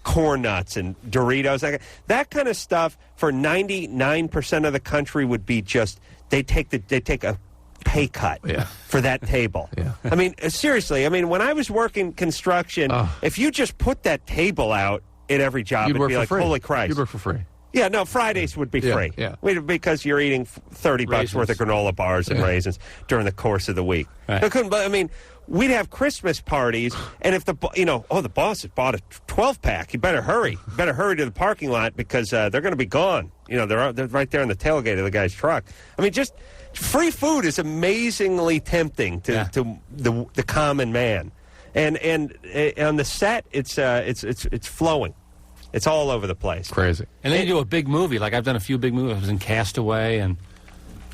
corn nuts and Doritos. That kind of stuff for 99% of the country would be just, they take a pay cut for that table. I mean, seriously, when I was working construction, if you just put that table out at every job, it'd be like, holy Christ. You'd work for free. Yeah, no, Fridays would be free. Yeah. Because you're eating $30 worth of granola bars and raisins during the course of the week. Right. I mean, we'd have Christmas parties, and if the boss has bought a 12-pack, you better hurry. You better hurry to the parking lot because they're going to be gone. They're right there in the tailgate of the guy's truck. I mean, just free food is amazingly tempting to the common man, and on the set, it's flowing. It's all over the place. Crazy. And then you do a big movie. Like I've done a few big movies. I was in Castaway and...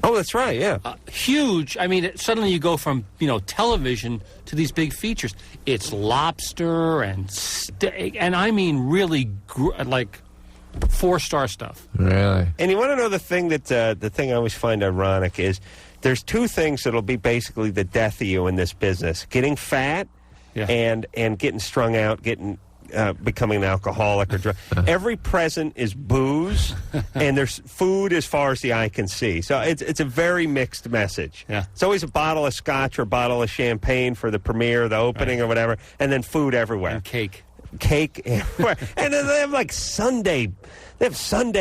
Oh, that's right, yeah. Huge. I mean, suddenly you go from, television to these big features. It's lobster and steak, and I mean really, like, 4-star stuff. Really? And you want to know the thing I always find ironic is there's two things that'll be basically the death of you in this business. Getting fat and getting strung out, becoming an alcoholic or drug. Every present is booze, and there's food as far as the eye can see. So it's a very mixed message. Yeah. It's always a bottle of scotch or a bottle of champagne for the premiere, the opening, or whatever, and then food everywhere. And cake everywhere. And then they have like Sunday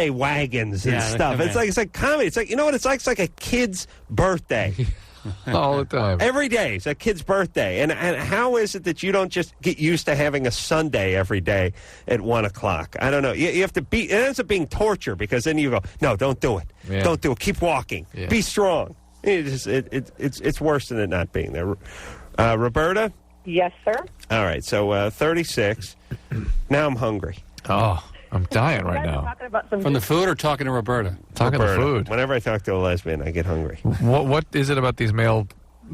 wagons and stuff. It's like comedy. It's like, you know what it's like? It's like a kid's birthday. All the time. Every day. It's a kid's birthday. And how is it that you don't just get used to having a Sunday every day at 1 o'clock? I don't know. You have to it ends up being torture because then you go, no, don't do it. Yeah. Don't do it. Keep walking. Yeah. Be strong. It's worse than it not being there. Roberta? Yes, sir. All right. So 36. Now I'm hungry. Oh, I'm dying right You guys are now. talking about some From the food or talking to Roberta? Talking Roberta. to food. Whenever I talk to a lesbian, I get hungry. What is it about these male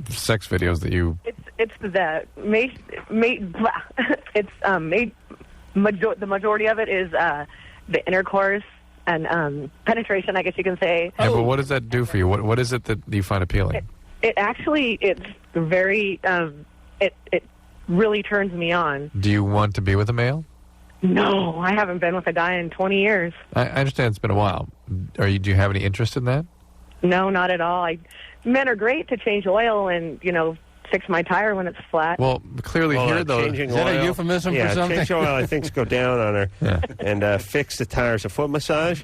sex videos that you... It's the the majority of it is the intercourse and penetration, I guess you can say. Yeah, but what does that do for you? What is it that you find appealing? It's very it really turns me on. Do you want to be with a male? No, I haven't been with a guy in 20 years. I understand it's been a while. Do you have any interest in that? No, not at all. Men are great to change oil and, fix my tire when it's flat. Well, clearly here, though... Is that a euphemism for something? Change oil, I think, go down on her and fix the tires. A foot massage?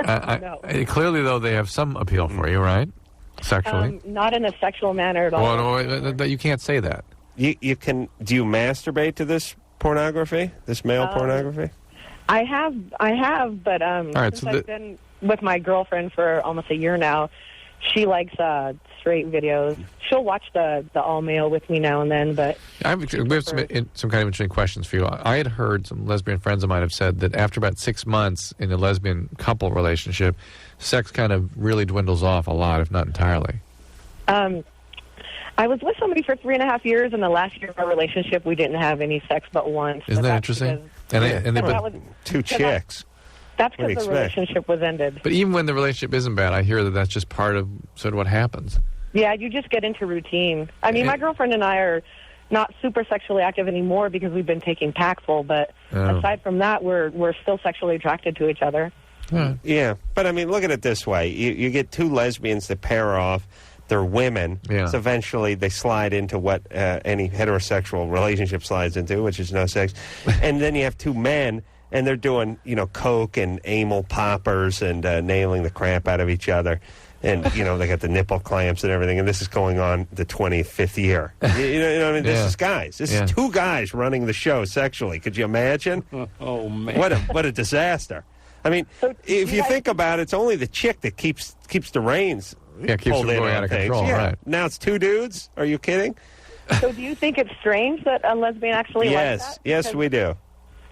No. Clearly, though, they have some appeal for you, right? Sexually? Not in a sexual manner at all. Well, no, you can't say that. You can... Do you masturbate to this pornography? This male pornography? I have, but right, since I've been with my girlfriend for almost a year now, she likes straight videos. She'll watch the all-male with me now and then, but... We have some kind of interesting questions for you. I had heard some lesbian friends of mine have said that after about 6 months in a lesbian couple relationship, sex kind of really dwindles off a lot, if not entirely. I was with somebody for 3.5 years, and the last year of our relationship, we didn't have any sex but once. Isn't that interesting? Because, two chicks. That's because the relationship was ended. But even when the relationship isn't bad, I hear that that's just part of sort of what happens. Yeah, you just get into routine. I mean, my girlfriend and I are not super sexually active anymore because we've been taking Paxil, but aside from that, we're still sexually attracted to each other. Yeah, but I mean, look at it this way. You get two lesbians that pair off. They're women. Yeah. So eventually they slide into what any heterosexual relationship slides into, which is no sex. And then you have two men, and they're doing, coke and anal poppers and nailing the crap out of each other. And, they got the nipple clamps and everything. And this is going on the 25th year. You know what I mean? This is guys. This is two guys running the show sexually. Could you imagine? Oh, man. What a disaster. I mean, if you think about it, it's only the chick that keeps the reins. Yeah, keeps them going out of control, right. Now it's two dudes? Are you kidding? So do you think it's strange that a lesbian actually likes that? Yes, we do.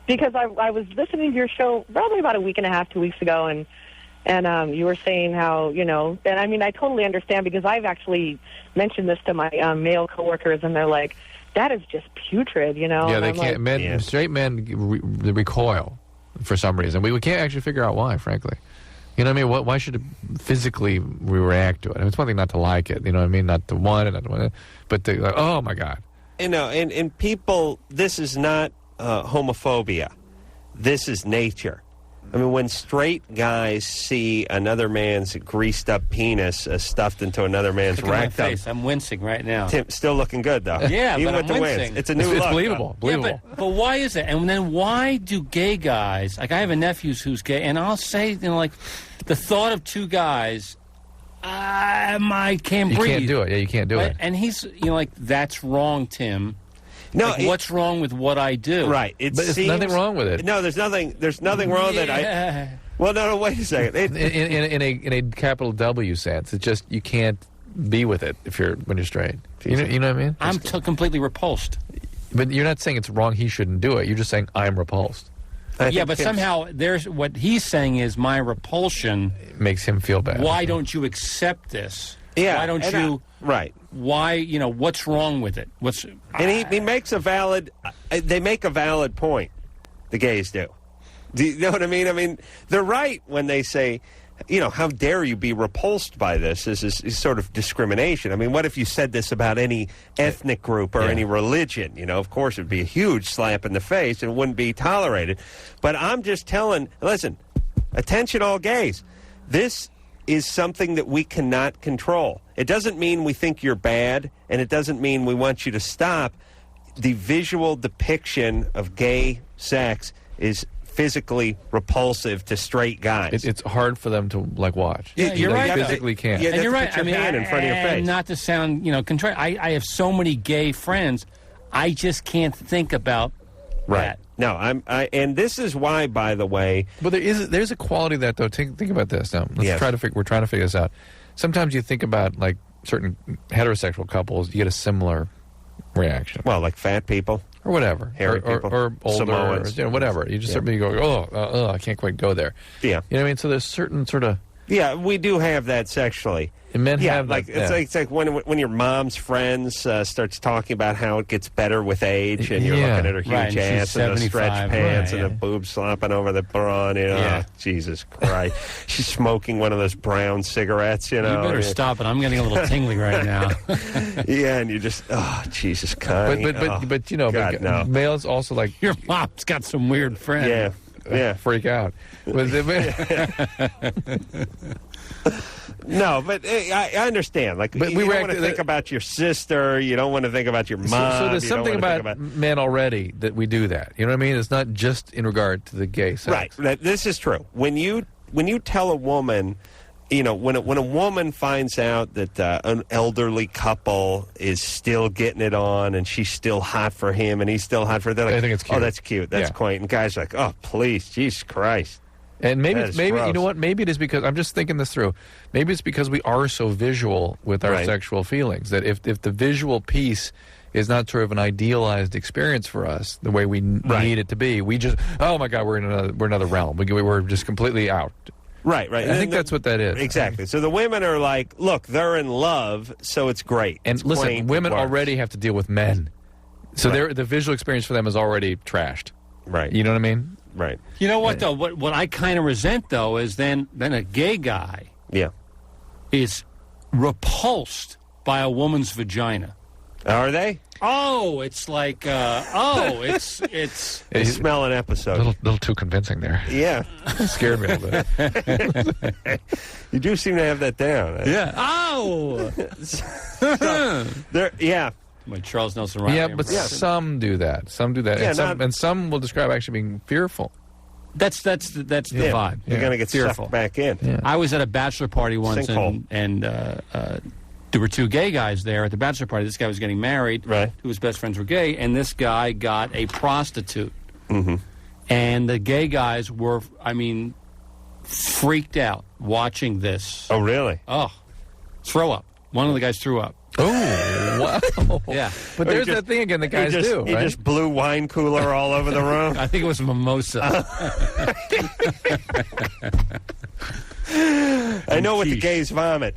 Because I was listening to your show probably about a week and a half, 2 weeks ago, and you were saying how, and I mean, I totally understand because I've actually mentioned this to my male coworkers, and they're like, that is just putrid, Yeah, they can't. Straight men recoil for some reason. We can't actually figure out why, frankly. You know what I mean? Why should it physically we react to it? I mean, it's one thing not to like it, you know what I mean? Not to want it, not to want it, but to, like, oh, my God. And people, this is not homophobia. This is nature. I mean, when straight guys see another man's greased-up penis stuffed into another man's Look at my rectum... face. I'm wincing right now. Tim, still looking good, though. Yeah, Even but with I'm the wincing. wins. It's a new It's look. believable. Believable. Yeah, but why is it? And then why do gay guys, like I have a nephew who's gay, and I'll say, like, the thought of two guys, I can't breathe. You can't do it. Yeah, you can't do it. And he's, like, that's wrong, Tim. No, like, what's wrong with what I do? Right. But there's nothing wrong with it. No, there's nothing wrong that I... Well, no, wait a second. In a capital W sense, it's just you can't be with it when you're straight. You know what I mean? I'm completely repulsed. But you're not saying it's wrong. He shouldn't do it. You're just saying I'm repulsed. Yeah, but somehow there's what he's saying is my repulsion it makes him feel bad. Why don't you accept this? Yeah, why don't you? Right. Why? What's wrong with it? And he makes a valid. They make a valid point. The gays do. Do you know what I mean? I mean, they're right when they say, how dare you be repulsed by this? This is sort of discrimination. I mean, what if you said this about any ethnic group or any religion? Of course, it would be a huge slap in the face and it wouldn't be tolerated. But I'm just listen, attention all gays. This is something that we cannot control. It doesn't mean we think you're bad, and it doesn't mean we want you to stop. The visual depiction of gay sex is physically repulsive to straight guys. It's hard for them to watch. Yeah, you're right. You physically can't. Yeah, and you're right. Put your hand in front of your face. Not to sound, contrite. I have so many gay friends. I just can't think about that. No, and this is why, by the way. But there's a quality to that though. Think about this now. We're trying to figure this out. Sometimes you think about certain heterosexual couples, you get a similar reaction. Well, like fat people. Or whatever, hairy people, or older, Samoans. or whatever. You just simply go, I can't quite go there. Yeah, you know what I mean. So there's certain sort of we do have that sexually. And men have like that. It's like when your mom's friends starts talking about how it gets better with age, and you're looking at her huge ass and those stretch pants and the boobs slopping over the bra. Oh, Jesus Christ! She's smoking one of those brown cigarettes. You better stop it. I'm getting a little tingly right now. Yeah, and you just Jesus Christ. But no. males also like your mom's got some weird friends. Yeah, freak out. No, but I understand. But you don't want to think about your sister. You don't want to think about your mom. So there's something about men already that we do that. You know what I mean? It's not just in regard to the gay sex. Right. This is true. When you tell a woman, when a woman finds out that an elderly couple is still getting it on and she's still hot for him and he's still hot for her, they're like, I think it's cute. Oh, that's cute. That's quaint. And guys are like, oh, please, Jesus Christ. And maybe gross. you know what? Maybe it is because I'm just thinking this through. Maybe it's because we are so visual with our sexual feelings that if the visual piece is not sort of an idealized experience for us, the way we need it to be, we just oh my God, we're in another realm. We're just completely out. Right. I think that's what that is. Exactly. So the women are like, look, they're in love, so it's great. And listen, women already have to deal with men, so the visual experience for them is already trashed. Right. You know what I mean? Right. You know what though? What I kind of resent though is then a gay guy is repulsed by a woman's vagina. Are they? Oh, it's like it's. You smell an episode. A little too convincing there. Yeah, scared me a little bit. You do seem to have that down. Yeah. Oh. My Charles Nelson Riley. Yeah, but some do that. Some do that, and some will describe actually being fearful. That's the vibe. You're going to get fearful sucked back in. Yeah. I was at a bachelor party once, and there were two gay guys there at the bachelor party. This guy was getting married. Right. Two of his best friends were gay, and this guy got a prostitute. Mm-hmm. And the gay guys were, freaked out watching this. Oh, really? Oh, throw up. One of the guys threw up. Oh, wow. Yeah. But there's that thing again that guys do, He just blew wine cooler all over the room. I think it was mimosa. I know what the gays vomit.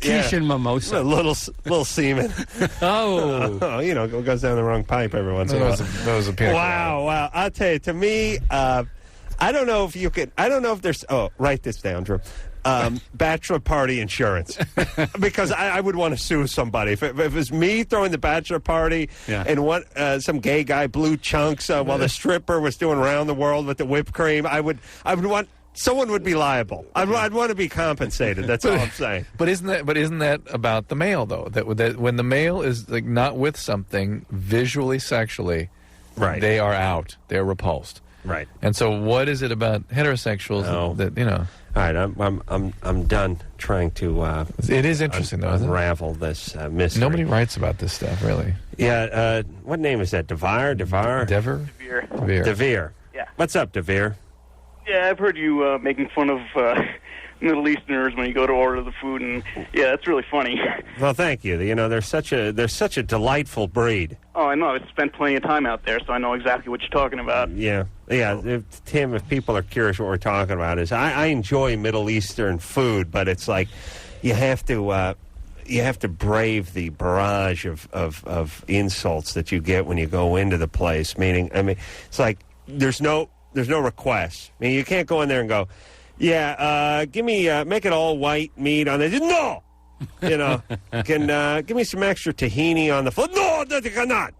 Quiche and mimosa. A little semen. Oh. It goes down the wrong pipe every once in a while. That was a panic. Wow. I'll tell you, to me, I don't know if you could, I don't know if there's, write this down, Drew. bachelor party insurance because I would want to sue somebody. If it was me throwing the bachelor party and some gay guy blew chunks while the stripper was doing round the world with the whipped cream, I would want. Someone would be liable. I'd want to be compensated. That's all I'm saying. But isn't that about the male though? That when the male is like not with something visually, sexually, right? They are out. They're repulsed. Right. And so, what is it about heterosexuals that you know? All right, I'm done trying to. It is interesting though, isn't it? Unravel this mystery. Nobody writes about this stuff really. Yeah. What name is that? Devere. Yeah. What's up, Devere? Yeah, I've heard you making fun of Middle Easterners when you go to order the food, and yeah, that's really funny. Well, thank you. You know, they're such a delightful breed. Oh, I know. I've spent plenty of time out there, so I know exactly what you're talking about. Yeah. Tim, if people are curious what we're talking about, is I enjoy Middle Eastern food, but it's like you have to brave the barrage of insults that you get when you go into the place. Meaning, I mean, it's like there's no requests. I mean, you can't go in there and go, give me, make it all white meat on it. No! You know, give me some extra tahini on the floor. No, you cannot.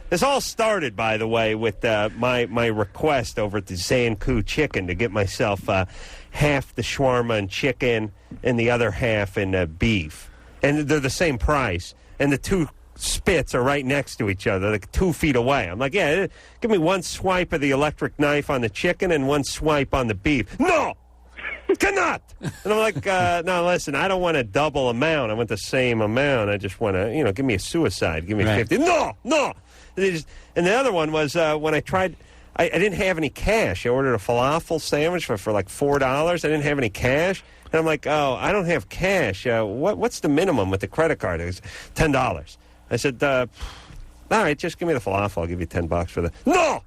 This all started, by the way, with my request over at the Zanku Chicken to get myself half the shawarma and chicken and the other half in beef. And they're the same price. And the two spits are right next to each other, like 2 feet away. I'm like, yeah, give me one swipe of the electric knife on the chicken and one swipe on the beef. No! Cannot! And I'm like, no, listen, I don't want a double amount. I want the same amount. I just want to, give me a suicide. Give me 50. No! And the other one was when I tried, I didn't have any cash. I ordered a falafel sandwich for like $4. I didn't have any cash. And I'm like, oh, I don't have cash. What's the minimum with the credit card? It was $10. I said, all right, just give me the falafel. I'll give you $10 for the. No!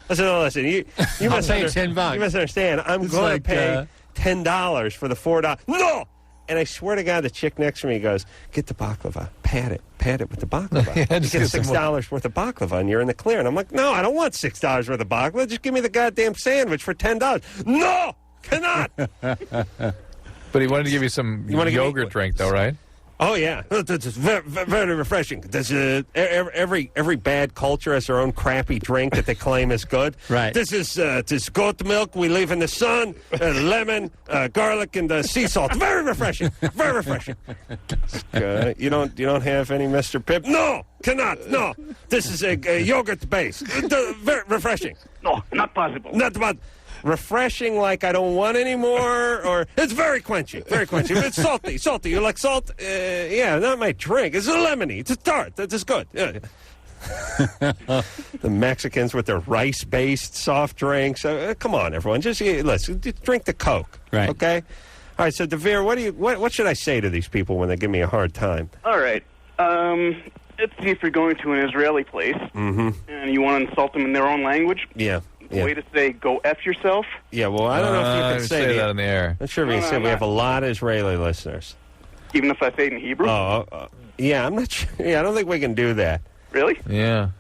I said, no, listen, you I'll pay $10. You misunderstand. I'm going to pay $10 for the $4. No! And I swear to God, the chick next to me goes, get the baklava. Pat it with the baklava. You get $6 worth of baklava, and you're in the clear. And I'm like, no, I don't want $6 worth of baklava. Just give me the goddamn sandwich for $10. No! Cannot! But he wanted to give you some yogurt drink, though, right? Oh, yeah. This is very, very refreshing. This every bad culture has their own crappy drink that they claim is good. Right. This is goat milk. We leave in the sun, lemon, garlic, and sea salt. Very refreshing. Very refreshing. You don't have any Mr. Pip? No, cannot. No. This is a yogurt base. Very refreshing. No, not possible. Not possible. Refreshing like I don't want anymore, or it's very quenchy, very quenchy. It's salty. You like salt? Yeah, not my drink. It's a lemony. It's a tart. It's good. Yeah. The Mexicans with their rice-based soft drinks. Come on, everyone. Just drink the Coke. Right. Okay. All right. So, Devere, what should I say to these people when they give me a hard time? All right. Let's see if you're going to an Israeli place and you want to insult them in their own language. Yeah. Way to say, go F yourself. Yeah, well, I don't know if you can say that on the air. I'm sure we can say we have a lot of Israeli listeners. Even if I say it in Hebrew? Yeah, I'm not sure. Yeah, I don't think we can do that. Really? Yeah.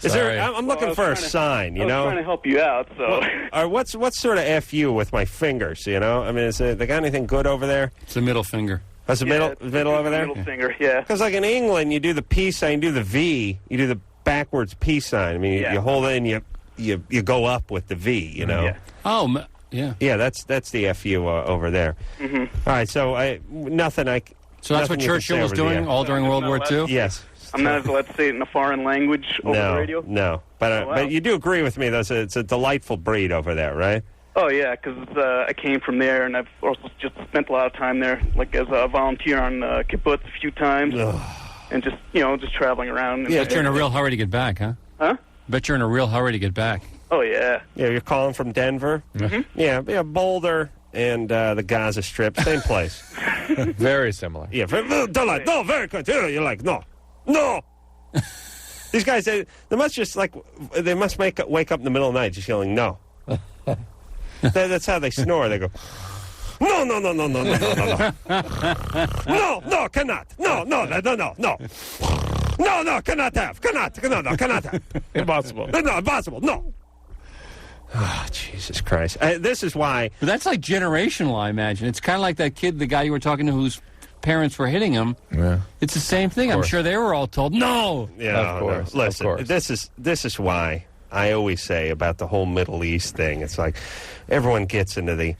Is there? I'm looking for a sign, you know? I was trying to help you out, so. Or what's sort of FU with my fingers, you know? I mean, they got anything good over there? It's the middle finger. That's the middle over there? Middle finger, yeah. Because like in England, you do the peace sign, you do the V, you do the backwards peace sign. I mean, you hold it and you go up with the V, you know? Yeah. Oh, yeah. Yeah, that's the FU over there. Mm-hmm. All right, so nothing I... So that's what Churchill was doing all during World War II? Yes. I'm not allowed to say it in a foreign language over the radio? No. But you do agree with me, though, it's a delightful breed over there, right? Oh, yeah, because I came from there, and I've also just spent a lot of time there, like as a volunteer on kibbutz a few times, and just traveling around. Yeah, but you're in a real hurry to get back, huh? Huh? Bet you're in a real hurry to get back. Oh, yeah. Yeah, you're calling from Denver? Mm-hmm. Yeah, Boulder and the Gaza Strip, same place. Very similar. Yeah, no, very good. You're like, no. These guys, they must wake up in the middle of the night just yelling, no. That's how they snore. They go, no. No, cannot. No, cannot have. Cannot have. Impossible. No, impossible. No. Oh, Jesus Christ. This is why. But that's like generational, I imagine. It's kind of like that kid, the guy you were talking to whose parents were hitting him. Yeah. It's the same thing. I'm sure they were all told, no. Yeah, of course. No. Listen, of course. This is why I always say about the whole Middle East thing. It's like everyone gets into the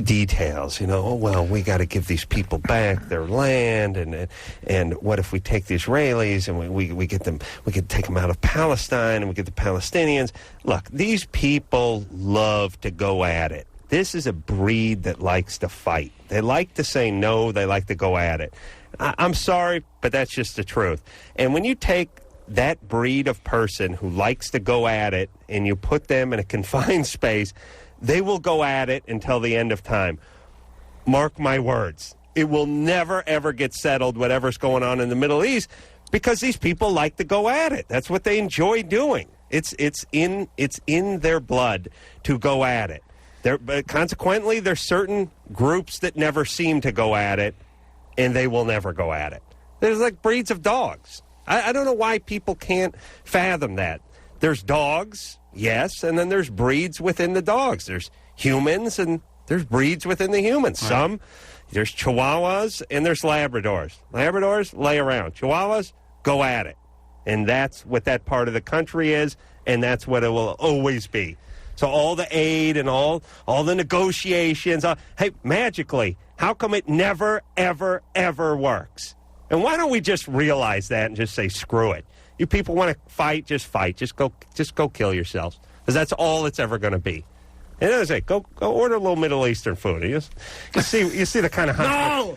details, oh, well, we got to give these people back their land, and what if we take the Israelis and we get them, we could take them out of Palestine and we get the Palestinians. Look, these people love to go at it. This is a breed that likes to fight. They like to say no, they like to go at it. I'm sorry, but that's just the truth. And when you take that breed of person who likes to go at it and you put them in a confined space, they will go at it until the end of time. Mark my words. It will never, ever get settled, whatever's going on in the Middle East, because these people like to go at it. That's what they enjoy doing. It's in their blood to go at it. But consequently, there's certain groups that never seem to go at it, and they will never go at it. There's like breeds of dogs. I don't know why people can't fathom that. There's dogs, yes, and then there's breeds within the dogs. There's humans, and there's breeds within the humans. Right. There's Chihuahuas, and there's Labradors. Labradors lay around. Chihuahuas go at it. And that's what that part of the country is, and that's what it will always be. So all the aid and all the negotiations, hey, magically, how come it never, ever, ever works? And why don't we just realize that and just say, screw it? You people want to fight, just fight. Just go kill yourselves. Because that's all it's ever going to be. And as I say, go order a little Middle Eastern food. You see the kind of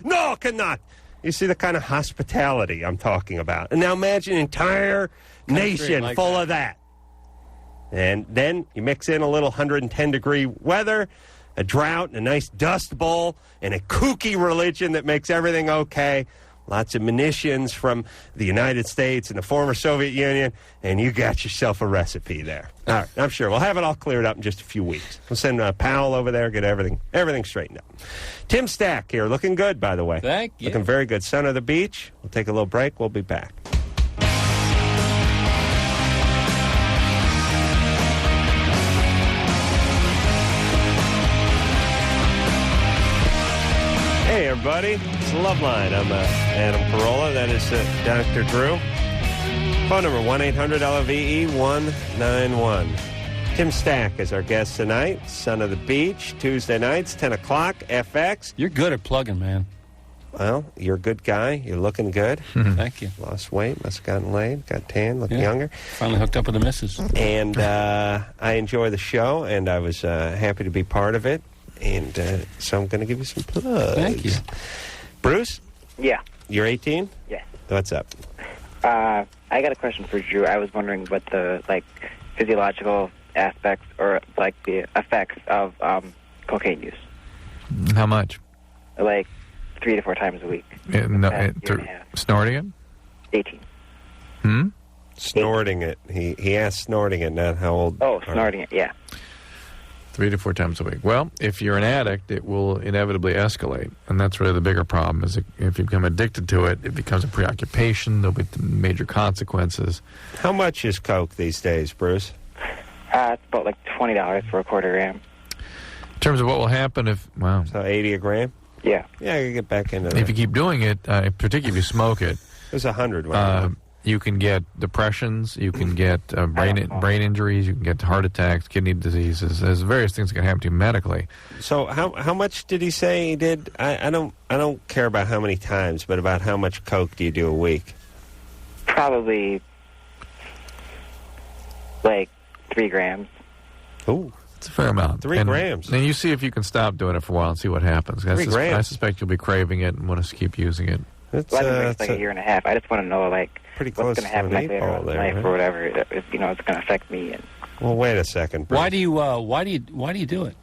no, cannot. You see the kind of hospitality I'm talking about. And now imagine an entire nation like full of that. And then you mix in a little 110-degree weather, a drought, and a nice dust bowl, and a kooky religion that makes everything okay. Lots of munitions from the United States and the former Soviet Union, and you got yourself a recipe there. All right, I'm sure we'll have it all cleared up in just a few weeks. We'll send Powell over there, get everything straightened up. Tim Stack here, looking good, by the way. Thank you. Looking very good. Son of the beach. We'll take a little break. We'll be back. Hey, everybody. It's Loveline. I'm Adam Carolla. That is Dr. Drew. Phone number 1-800-LVE-191. Tim Stack is our guest tonight. Son of the Beach. Tuesday nights, 10 o'clock, FX. You're good at plugging, man. Well, you're a good guy. You're looking good. Thank you. Lost weight. Must have gotten laid. Got tan. Looking younger. Finally hooked up with the missus. And I enjoy the show, and I was happy to be part of it. And so I'm going to give you some plugs. Thank you. Bruce? Yeah. You're 18? Yeah. What's up? I got a question for Drew. I was wondering what the, physiological aspects or, the effects of cocaine use. How much? 3 to 4 times a week. Snorting it? 18. Snorting it. He asked snorting it, not how old. Oh, snorting it, yeah. 3 to 4 times a week. Well, if you're an addict, it will inevitably escalate. And that's really the bigger problem, is if you become addicted to it, it becomes a preoccupation. There'll be major consequences. How much is Coke these days, Bruce? It's about $20 for a quarter gram. In terms of what will happen if, wow. So 80 a gram? Yeah. Yeah, I can get back into that. If you keep doing it, particularly if you smoke it. It was 100. You can get depressions, you can get brain injuries, you can get heart attacks, kidney diseases. There's various things that can happen to you medically. So how much did he say he did? I don't care about how many times, but about how much Coke do you do a week? Probably 3 grams. Ooh. It's a fair amount. 3 grams. And you see if you can stop doing it for a while and see what happens. 3 grams. I suspect you'll be craving it and want to keep using it. I've been doing it a year and a half. I just want to know, what's going to happen later in life or whatever. It's going to affect me. And well, wait a second, Bruce. Why do you do it?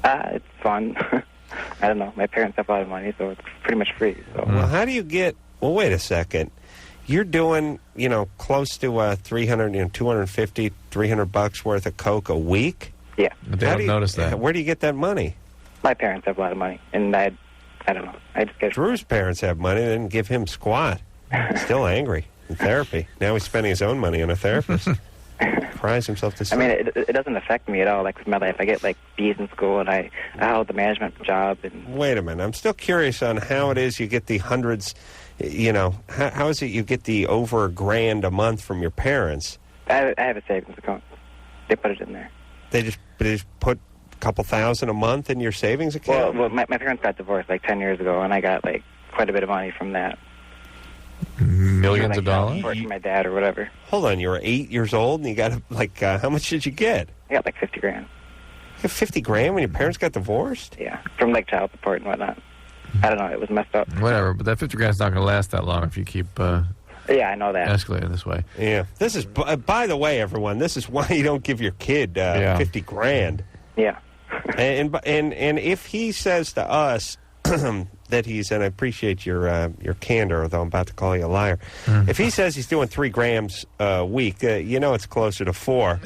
It's fun. I don't know. My parents have a lot of money, so it's pretty much free. So. Well, how do you get? Well, wait a second. You're doing, close to 300, 250, $300 worth of Coke a week. Yeah. But they don't notice that. Where do you get that money? My parents have a lot of money, and I don't know. I just get. Drew's parents have money. They didn't give him squat. Still angry in therapy. Now he's spending his own money on a therapist. cries himself to sleep. I mean, it doesn't affect me at all. Like with my life, I get like B's in school, and I held the management job. And wait a minute, I'm still curious on how it is you get the hundreds. You know, how is it you get the over $1,000 a month from your parents? I have a savings account. They put it in there. They just put a couple thousand a month in your savings account? Well, my parents got divorced like 10 years ago, and I got like quite a bit of money from that. Millions of dollars? From my dad or whatever. Hold on, you were 8 years old and you got like how much did you get? I got like $50,000. You got $50,000 when your parents got divorced? Yeah, from like child support and whatnot. I don't know, it was messed up. Whatever, but that $50,000 is not going to last that long if you keep yeah, I know that. escalating this way. Yeah. This is, by the way, everyone, this is why you don't give your kid $50,000. Yeah. and if he says to us that he's, and I appreciate your candor, although I'm about to call you a liar. If he says he's doing 3 grams a week, you know it's closer to 4,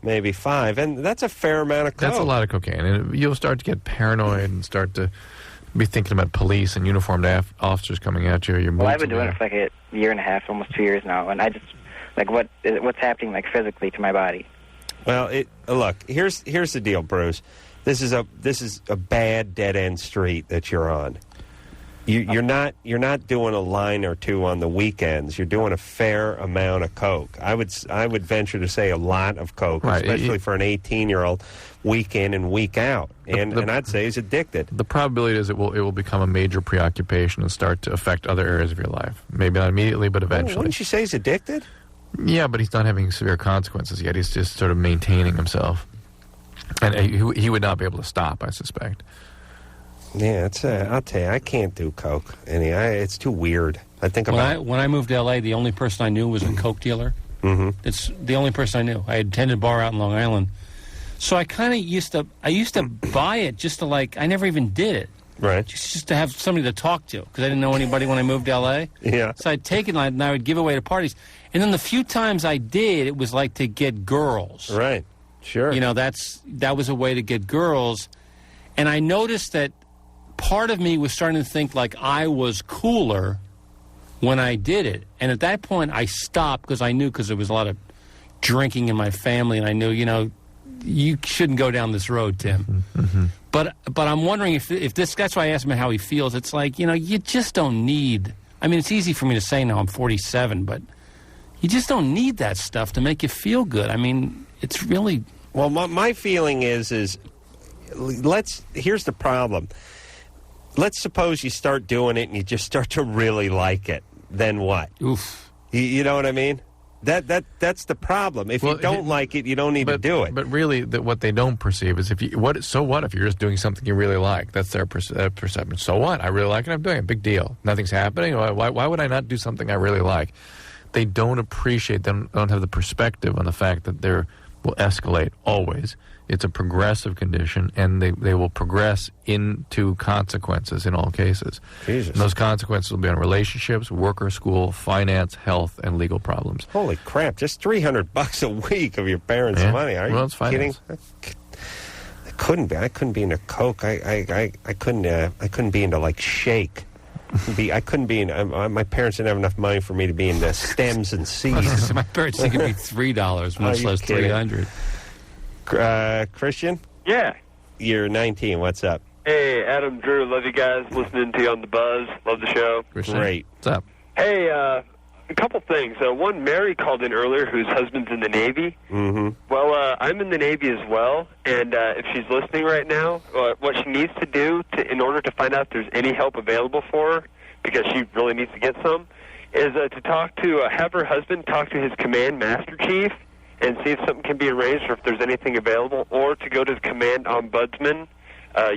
maybe 5, and that's a fair amount of coke. That's a lot of cocaine, and you'll start to get paranoid and start to be thinking about police and uniformed officers coming at you. Well, I've been doing it for like a year and a half, almost 2 years now, and I just like what's happening like physically to my body. Well, look, here's the deal, Bruce. This is a bad dead end street that you're on. You're not doing a line or two on the weekends. You're doing a fair amount of coke. I would venture to say a lot of coke, right, especially for an 18-year-old, week in and week out. And I'd say he's addicted. The probability is it will become a major preoccupation and start to affect other areas of your life. Maybe not immediately, but eventually. Wouldn't you say he's addicted? Yeah, but he's not having severe consequences yet. He's just sort of maintaining himself, and he would not be able to stop, I suspect. Yeah, I'll tell you, I can't do coke. It's too weird. I think when I moved to L.A., the only person I knew was a coke dealer. Mm-hmm. It's the only person I knew. I attended a bar out in Long Island, so I kind of used to buy it just to I never even did it. Right. Just to have somebody to talk to, because I didn't know anybody when I moved to L.A. Yeah. So I'd take it and I would give away to parties, and then the few times I did, it was like to get girls. Right. Sure. You know, that was a way to get girls, and I noticed that part of me was starting to think like I was cooler when I did it. And at that point, I stopped because I knew, because there was a lot of drinking in my family, and I knew, you shouldn't go down this road, Tim. Mm-hmm. But I'm wondering if this, that's why I asked him how he feels. It's like, you just don't need, I mean, it's easy for me to say now I'm 47, but you just don't need that stuff to make you feel good. I mean, it's really... Well, my feeling is here's the problem. Let's suppose you start doing it and you just start to really like it. Then what? Oof. You know what I mean? That's the problem. If you don't like it, you don't need to do it. But really, what they don't perceive is so what if you're just doing something you really like? That's their perception. So what? I really like it. I'm doing it. Big deal. Nothing's happening. Why would I not do something I really like? They don't appreciate. They don't have the perspective on the fact that they will escalate always. It's a progressive condition, and they will progress into consequences in all cases. Jesus. And those consequences will be on relationships, work or school, finance, health, and legal problems. Holy crap! Just $300 a week of your parents' money. Are you kidding? I couldn't be. I couldn't be into coke. I couldn't be into like shake. I couldn't be in. My parents didn't have enough money for me to be into stems and seeds. My parents think it'd be $3, much less $300. Christian? Yeah. You're 19. What's up? Hey, Adam, Drew, love you guys. Listening to you on the Buzz. Love the show. Great. What's up? Hey, a couple things. One, Mary called in earlier, whose husband's in the Navy. Mm-hmm. Well, I'm in the Navy as well, and if she's listening right now, what she needs to do in order to find out if there's any help available for her, because she really needs to get some, is to have her husband talk to his command master chief and see if something can be arranged or if there's anything available, or to go to the command ombudsman.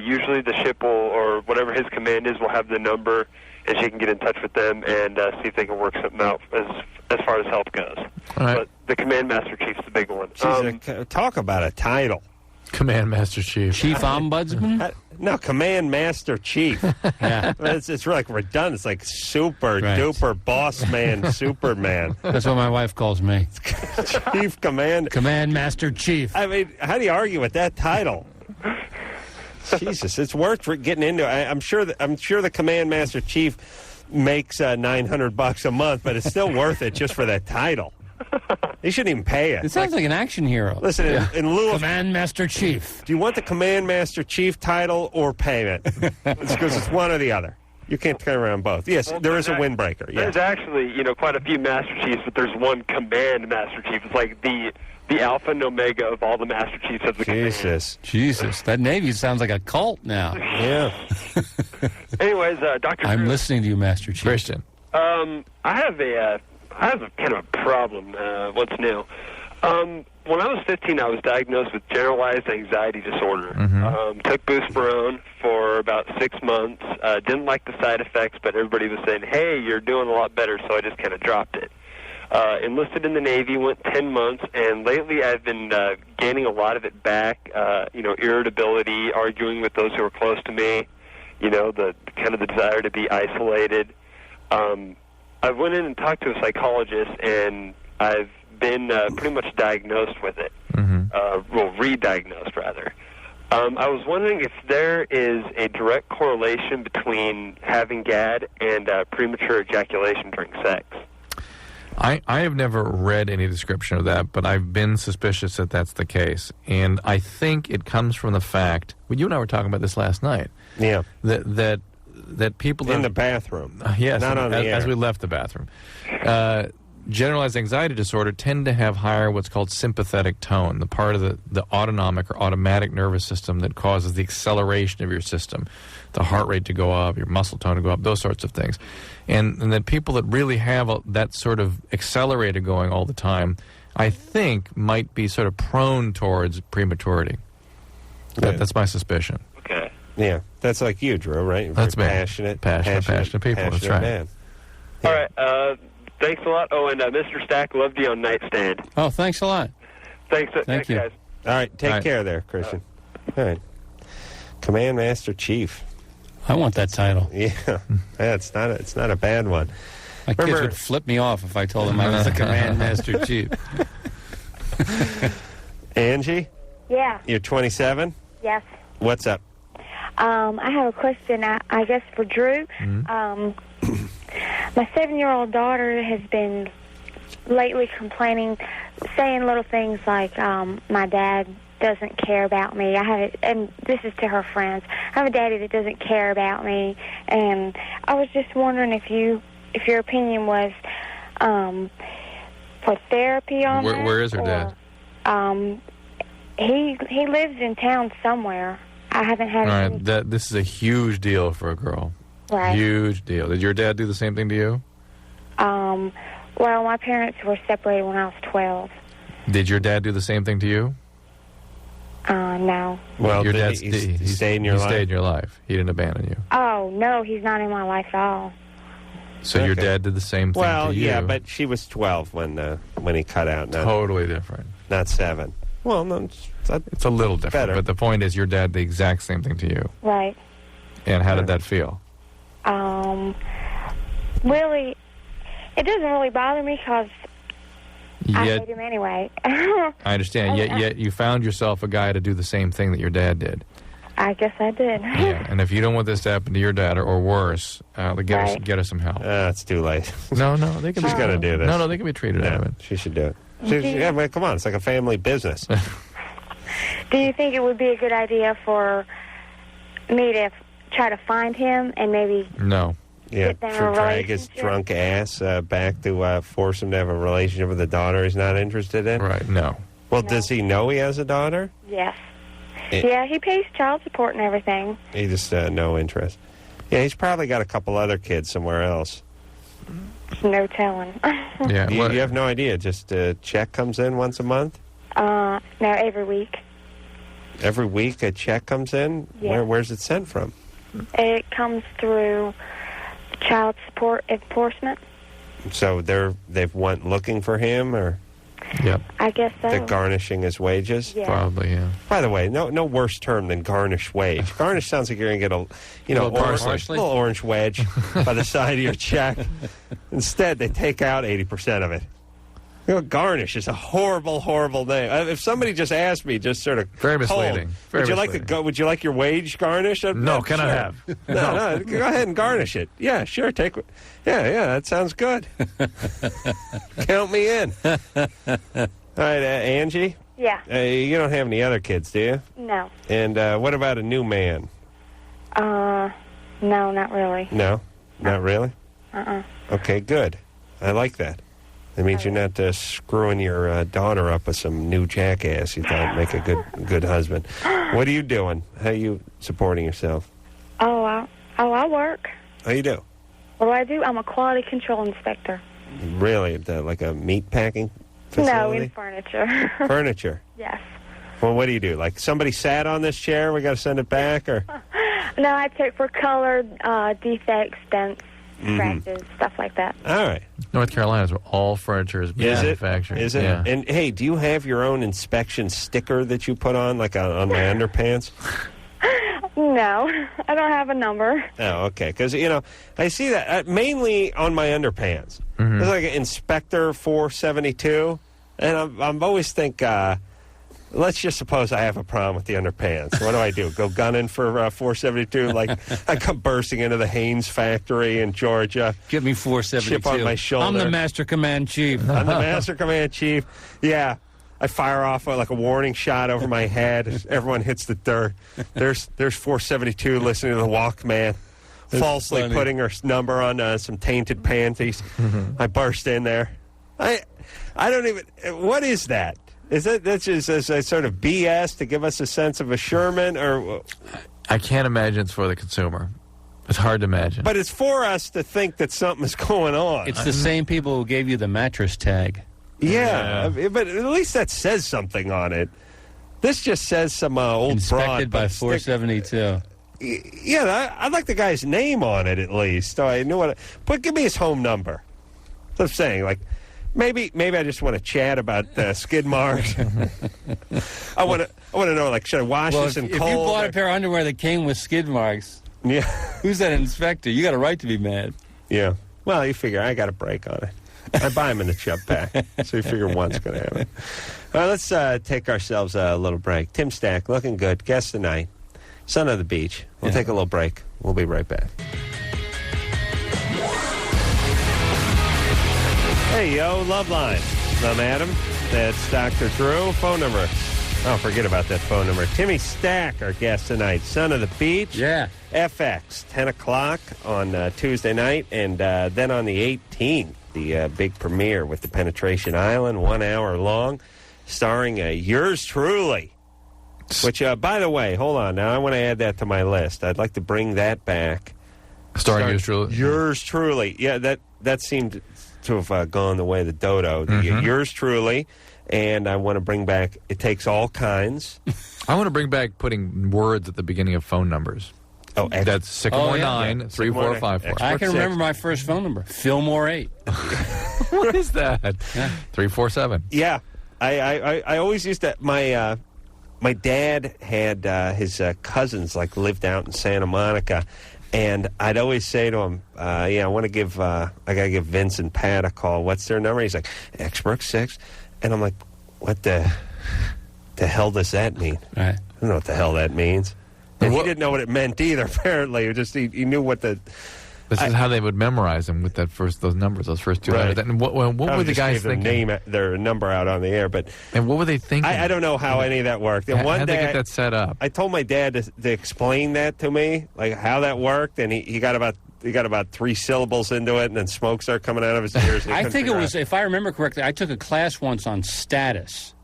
Usually the ship will, or whatever his command is, will have the number, and she can get in touch with them and see if they can work something out as far as help goes. Right. But the command master chief's the big one. Talk about a title. Command Master Chief. Chief Ombudsman? No, Command Master Chief. Yeah. It's like redundant. It's like super duper boss man, Superman. That's what my wife calls me. Chief Command. Command Master Chief. I mean, how do you argue with that title? Jesus, it's worth getting into. I'm sure the Command Master Chief makes $900 a month, but it's still worth it just for that title. He shouldn't even pay it. It sounds like an action hero. Listen, in lieu of Command Master Chief. Do you want the Command Master Chief title or payment? It's because it's one or the other. You can't turn around both. Yes, there is a windbreaker. Yeah. There's actually, quite a few Master Chiefs, but there's one Command Master Chief. It's like the alpha and omega of all the Master Chiefs of the Command. Jesus, that Navy sounds like a cult now. Yeah. Anyways, Dr. I'm Drew, listening to you, Master Chief. Christian. I have a kind of a problem. What's new? When I was 15, I was diagnosed with generalized anxiety disorder. Took Buspirone for about 6 months. Didn't like the side effects, but everybody was saying, hey, you're doing a lot better, so I just kind of dropped it. Enlisted in the Navy, went 10 months, and lately I've been gaining a lot of it back. Irritability, arguing with those who are close to me, the kind of the desire to be isolated. I went in and talked to a psychologist, and I've been pretty much diagnosed with it. Re-diagnosed, rather. I was wondering if there is a direct correlation between having GAD and premature ejaculation during sex. I have never read any description of that, but I've been suspicious that that's the case. And I think it comes from the fact, you and I were talking about this last night. Yeah. That people... In the bathroom. Yes, Not on the air. As we left the bathroom. Generalized anxiety disorder tend to have higher what's called sympathetic tone, the part of the autonomic or automatic nervous system that causes the acceleration of your system, the heart rate to go up, your muscle tone to go up, those sorts of things. And that people that really have that sort of accelerator going all the time, I think might be sort of prone towards prematurity. That's my suspicion. Okay. Yeah, that's like you, Drew, right? You're That's me. passionate Passionate people, that's right. Man. All right. Thanks a lot. Oh, and Mr. Stack, loved you on Nightstand. Oh, thanks a lot. Thanks you. guys. All right, take care there, Christian. All right. Command Master Chief. I want that title. Yeah, it's not a bad one. My kids would flip me off if I told them I was the Command Master Chief. Angie? Yeah. You're 27? Yes. What's up? I have a question, I guess, for Drew. My 7-year-old daughter has been lately complaining, saying little things like, my dad doesn't care about me. And this is to her friends. I have a daddy that doesn't care about me, and I was just wondering if your opinion was for therapy on that. Where is her dad? He lives in town somewhere. I haven't had. All right, this is a huge deal for a girl. Right. Huge deal. Did your dad do the same thing to you? Well, my parents were separated when I was 12. Did your dad do the same thing to you? No. Well, your dad he stayed in your life? He stayed in your life. He didn't abandon you. Oh, no, he's not in my life at all. So your dad did the same thing to you? Well, yeah, but she was 12 when he cut out. Totally different. Not 7. Well, no, it's a little different. Better. But the point is your dad did the exact same thing to you. Right. And how did that feel? Really, it doesn't really bother me because I hate him anyway. I understand. Yet you found yourself a guy to do the same thing that your dad did. I guess I did. Yeah, and if you don't want this to happen to your dad or worse, get us some help. It's too late. No, they can. She's got to do this. No, they can be treated out of it. She should do it. Yeah, but come on, it's like a family business. Do you think it would be a good idea for me to try to find him and maybe... No. Yeah, drag his drunk ass back to force him to have a relationship with a daughter he's not interested in? Right, no. Well, does he know he has a daughter? Yes. Yeah, he pays child support and everything. He just no interest. Yeah, he's probably got a couple other kids somewhere else. No telling. Yeah, you have no idea. Just a check comes in once a month? No, every week. Every week a check comes in? Yeah. Where's it sent from? It comes through child support enforcement. So they've went looking for him, or? Yep. I guess so. They're garnishing his wages? Yeah. Probably, yeah. By the way, no worse term than garnish wage. Garnish sounds like you're going to get a little orange wedge by the side of your check. Instead, they take out 80% of it. Garnish is a horrible, horrible name. If somebody just asked me, just sort of very misleading. Would you like Would you like your wage garnished? No, can I have? No, go ahead and garnish it. Yeah, sure. Yeah, that sounds good. Count me in. All right, Angie. Yeah. You don't have any other kids, do you? No. And what about a new man? No, not really. No, not really. Okay, good. I like that. That means you're not screwing your daughter up with some new jackass you thought make a good husband. What are you doing? How are you supporting yourself? I work. How you do? What do I do? I'm a quality control inspector. Really? Like a meat packing facility? No, in furniture. Furniture? Yes. Well, what do you do? Like somebody sat on this chair, we got to send it back, or? No, I check for color, defects, dents, scratches, stuff like that. All right. North Carolina is where all furniture is manufactured. Is it? Yeah. And, hey, do you have your own inspection sticker that you put on, like on my underpants? No, I don't have a number. Oh, okay. Because, I see that mainly on my underpants. There's like an Inspector 472, and I'm always think, let's just suppose I have a problem with the underpants. What do I do? Go gunning for 472? Like I come bursting into the Haynes factory in Georgia. Give me 472. Chip on my shoulder. I'm the Master Command Chief. I'm the Master Command Chief. Yeah. I fire off like a warning shot over my head. Everyone hits the dirt. There's 472 listening to the Walkman, falsely putting her number on some tainted panties. I burst in there. I don't even. What is that? Is that's just a sort of BS to give us a sense of assurance, or? I can't imagine it's for the consumer. It's hard to imagine. But it's for us to think that something is going on. It's the same people who gave you the mattress tag. Yeah, but at least that says something on it. This just says some old Inspected broad. by 472. Yeah, I'd like the guy's name on it at least. So I knew what. But give me his home number. That's what I'm saying. Like, maybe I just want to chat about skid marks. I want to know, like, should I wash this in cold? If you bought a pair of underwear that came with skid marks, who's that inspector? You got a right to be mad. Yeah. Well, you figure I got a break on it. I buy them in the chub pack, so you figure one's going to have it. All right, let's take ourselves a little break. Tim Stack, looking good. Guest tonight. Son of the Beach. We'll take a little break. We'll be right back. Hey, yo, Loveline. I'm Adam. That's Dr. Drew. Phone number. Oh, forget about that phone number. Timmy Stack, our guest tonight. Son of the Beach. Yeah. FX, 10 o'clock on Tuesday night. And then on the 18th, the big premiere with the Penetration Island, 1 hour long, starring yours truly. Which, by the way, hold on. Now, I want to add that to my list. I'd like to bring that back. Starring yours truly? Yours truly. Yeah, that seemed to have gone the way of the dodo. Yours truly. And I want to bring back It Takes All Kinds. I want to bring back putting words at the beginning of phone numbers. Oh, that's 619-3454. I can remember my first phone number, Fillmore 8. What is that? 347. Yeah, I always used to. My dad had his cousins like lived out in Santa Monica, and I'd always say to him, I want to give I gotta give Vince and Pat a call. What's their number? He's like Exbrook 6, and I'm like, what the hell does that mean? Right. I don't know what the hell that means. And he didn't know what it meant either, apparently. It just he knew what the... This is how they would memorize them with those numbers, those first two letters. And what were the guys thinking? Their number out on the air, but... And what were they thinking? I don't know how any of that worked. And How'd they get that set up? I told my dad to explain that to me, like how that worked, and he got about 3 syllables into it, and then smoke started coming out of his ears. I think it was, if I remember correctly, I took a class once on status,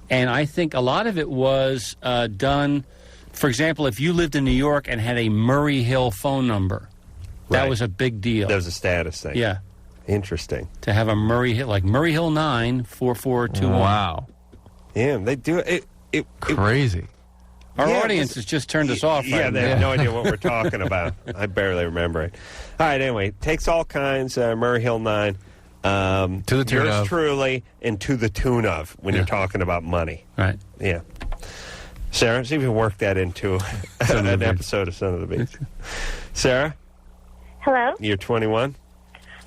and I think a lot of it was done... For example, if you lived in New York and had a Murray Hill phone number, that was a big deal. That was a status thing. Yeah. Interesting. To have a Murray Hill, like Murray Hill 94421. Wow. Yeah, they do it. Crazy. Our audience has just turned us off. Yeah, they have no idea what we're talking about. I barely remember it. All right, anyway, Takes All Kinds, Murray Hill 9. To the tune yours of. truly, and to the tune of when you're talking about money. Right. Yeah. Sarah, see if we can work that into an episode of Son of the Beach. Sarah? Hello? You're 21?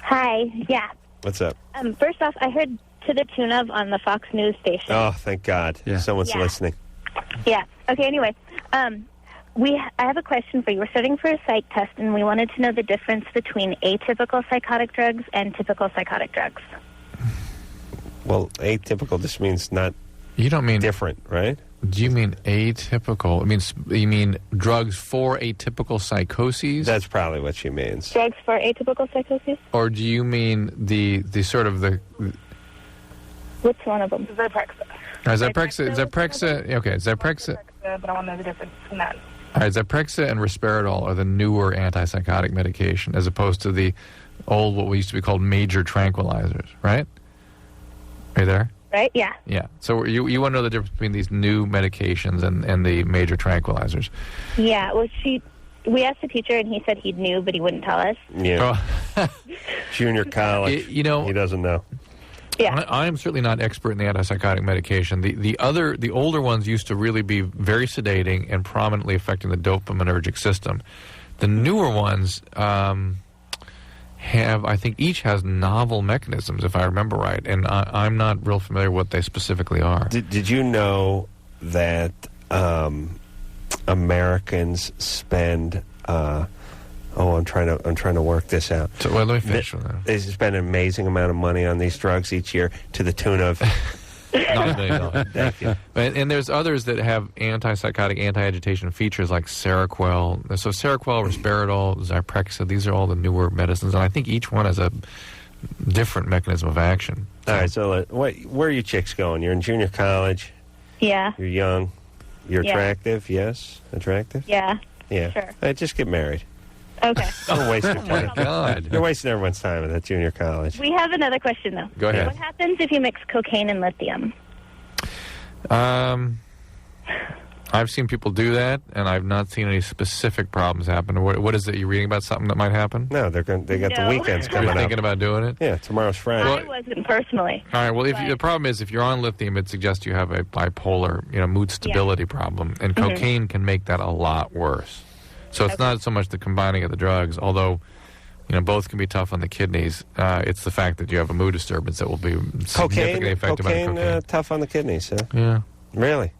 Hi, yeah. What's up? First off, I heard to the tune of on the Fox News station. Oh, thank God. Someone's listening. Yeah. Okay, anyway, I have a question for you. We're studying for a psych test, and we wanted to know the difference between atypical psychotic drugs and typical psychotic drugs. Well, atypical just means not You don't mean different, right? Do you mean atypical? You mean drugs for atypical psychoses? That's probably what she means. Drugs for atypical psychoses? Or do you mean the sort of the... Which one of them? Zyprexa. Zyprexa, okay, Zyprexa. But I want to know the difference between that. All right, Zyprexa and Risperidol are the newer antipsychotic medication, as opposed to the old, what we used to be called major tranquilizers, right? Are you there? Right, yeah. Yeah. So you want to know the difference between these new medications and the major tranquilizers? Yeah, well, we asked the teacher, and he said he knew, but he wouldn't tell us. Yeah. Junior college. He doesn't know. Yeah. I am certainly not expert in the antipsychotic medication. The older ones used to really be very sedating and prominently affecting the dopaminergic system. The newer ones I think each has novel mechanisms, if I remember right, and I'm not real familiar what they specifically are. Did you know that Americans spend? I'm trying to work this out. So, let me finish with that. They spend an amazing amount of money on these drugs each year to the tune of. $9 million. Thank you. And there's others that have antipsychotic, anti-agitation features like Seroquel. So Seroquel, Risperidol, Zyprexa, these are all the newer medicines, and I think each one has a different mechanism of action. All right, so where are you chicks going? You're in junior college. Yeah. You're young. You're attractive, yes? Attractive? Yeah. Yeah. Sure. All right, just get married. Okay. Don't waste your Oh, my time. God. You're wasting everyone's time at that junior college. We have another question, though. Go ahead. What happens if you mix cocaine and lithium? I've seen people do that, and I've not seen any specific problems happen. What is it? You reading about something that might happen? No, they got the weekends coming You're up. thinking about doing it? Yeah, tomorrow's Friday. I wasn't personally. All right. Well, the problem is if you're on lithium, it suggests you have a bipolar, mood stability problem, and cocaine can make that a lot worse. So it's not so much the combining of the drugs, although both can be tough on the kidneys. It's the fact that you have a mood disturbance that will be significantly affected by the cocaine. Tough on the kidneys, huh? Yeah. Really?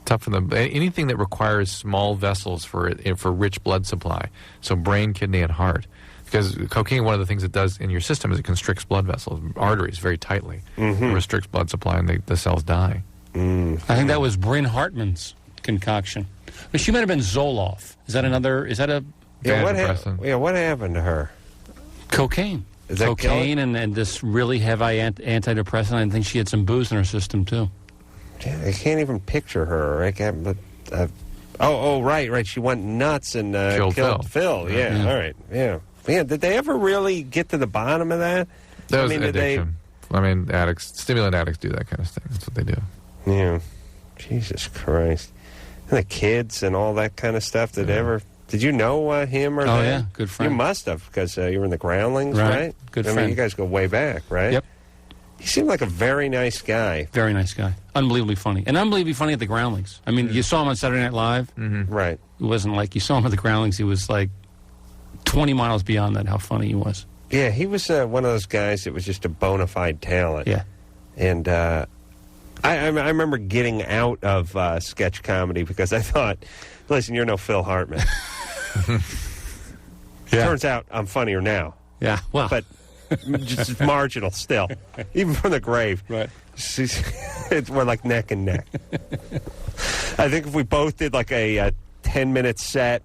Tough for them. Anything that requires small vessels for rich blood supply, so brain, kidney, and heart. Because cocaine, one of the things it does in your system is it constricts blood vessels, arteries, very tightly. It restricts blood supply, and the cells die. I think that was Bryn Hartman's concoction. But she might have been Zoloft. Is that a... What happened to her? Cocaine. Is that cocaine and this really heavy antidepressant. I think she had some booze in her system, too. Yeah, I can't even picture her. Right. She went nuts and killed Phil. Yeah, all right. Yeah. Did they ever really get to the bottom of that? That was addiction. Stimulant addicts do that kind of thing. That's what they do. Yeah. Jesus Christ. And the kids and all that kind of stuff. Did you know him or that? Oh, yeah. Good friend. You must have, because you were in the Groundlings, right? Good friend. You guys go way back, right? Yep. He seemed like a very nice guy. Very nice guy. Unbelievably funny. And unbelievably funny at the Groundlings. I mean, you saw him on Saturday Night Live. Right. It wasn't like you saw him at the Groundlings. He was like 20 miles beyond that, how funny he was. Yeah, he was one of those guys that was just a bona fide talent. Yeah. And I remember getting out of sketch comedy because I thought, listen, you're no Phil Hartman. Turns out I'm funnier now. Yeah, well. But just marginal still, even from the grave. Right. We're like neck and neck. I think if we both did like a 10-minute set,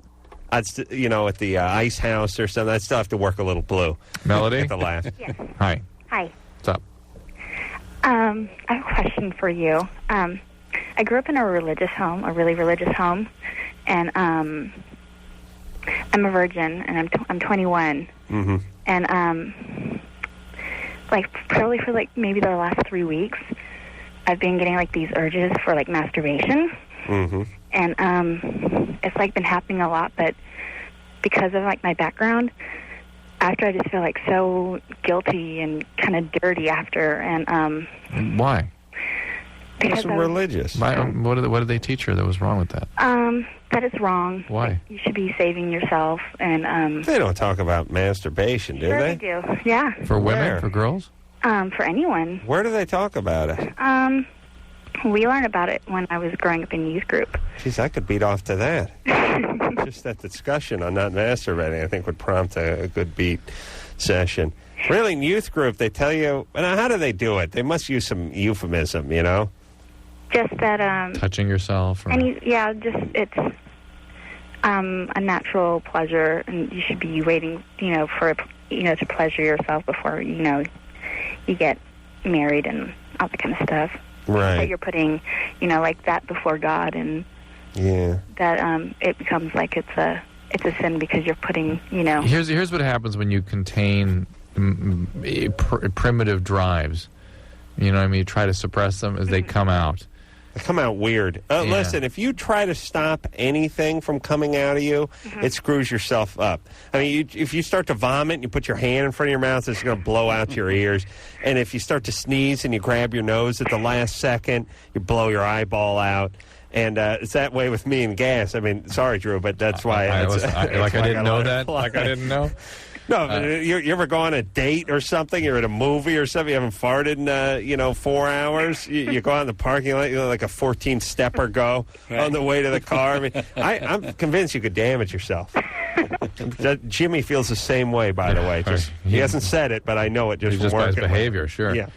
at the Ice House or something, I'd still have to work a little blue. Melody? At the laugh. Yes. Hi. Hi. What's up? I have a question for you. I grew up in a really religious home, and I'm a virgin, and I'm 21. Mm-hmm. And probably for maybe the last 3 weeks, I've been getting these urges for masturbation. Mm-hmm. And it's been happening a lot, but because of my background, after I just feel so guilty and kind of dirty after. And why? Because religious. What did they teach her that was wrong with that? That is wrong. Why? You should be saving yourself. And they don't talk about masturbation, do sure they? they do. Yeah. For women? Where? For girls? For anyone. Where do they talk about it? We learned about it when I was growing up in youth group. Jeez, I could beat off to that. Just that discussion on not masturbating, I think, would prompt a good beat session. Really, in youth group, they tell you, how do they do it? They must use some euphemism, you know? Just that, touching yourself. Or... it's a natural pleasure, and you should be waiting, for, to pleasure yourself before, you get married and all that kind of stuff. Right. That you're putting, like that before God, and that it becomes like it's a sin because you're putting, Here's what happens when you contain primitive drives. You know what I mean? You try to suppress them as they come out. They come out weird. Listen, if you try to stop anything from coming out of you, it screws yourself up. I mean, if you start to vomit and you put your hand in front of your mouth, it's going to blow out your ears. And if you start to sneeze and you grab your nose at the last second, you blow your eyeball out. And it's that way with me and gas. I mean, sorry, Drew, but that's why. I didn't know that. Like I didn't know. No, you ever go on a date or something? You're at a movie or something. You haven't farted in 4 hours. You go out in the parking lot, like a 14-stepper go on the way to the car. I mean, I'm convinced you could damage yourself. Jimmy feels the same way, by the way. He hasn't said it, but I know it just by his behavior. Sure. Yeah.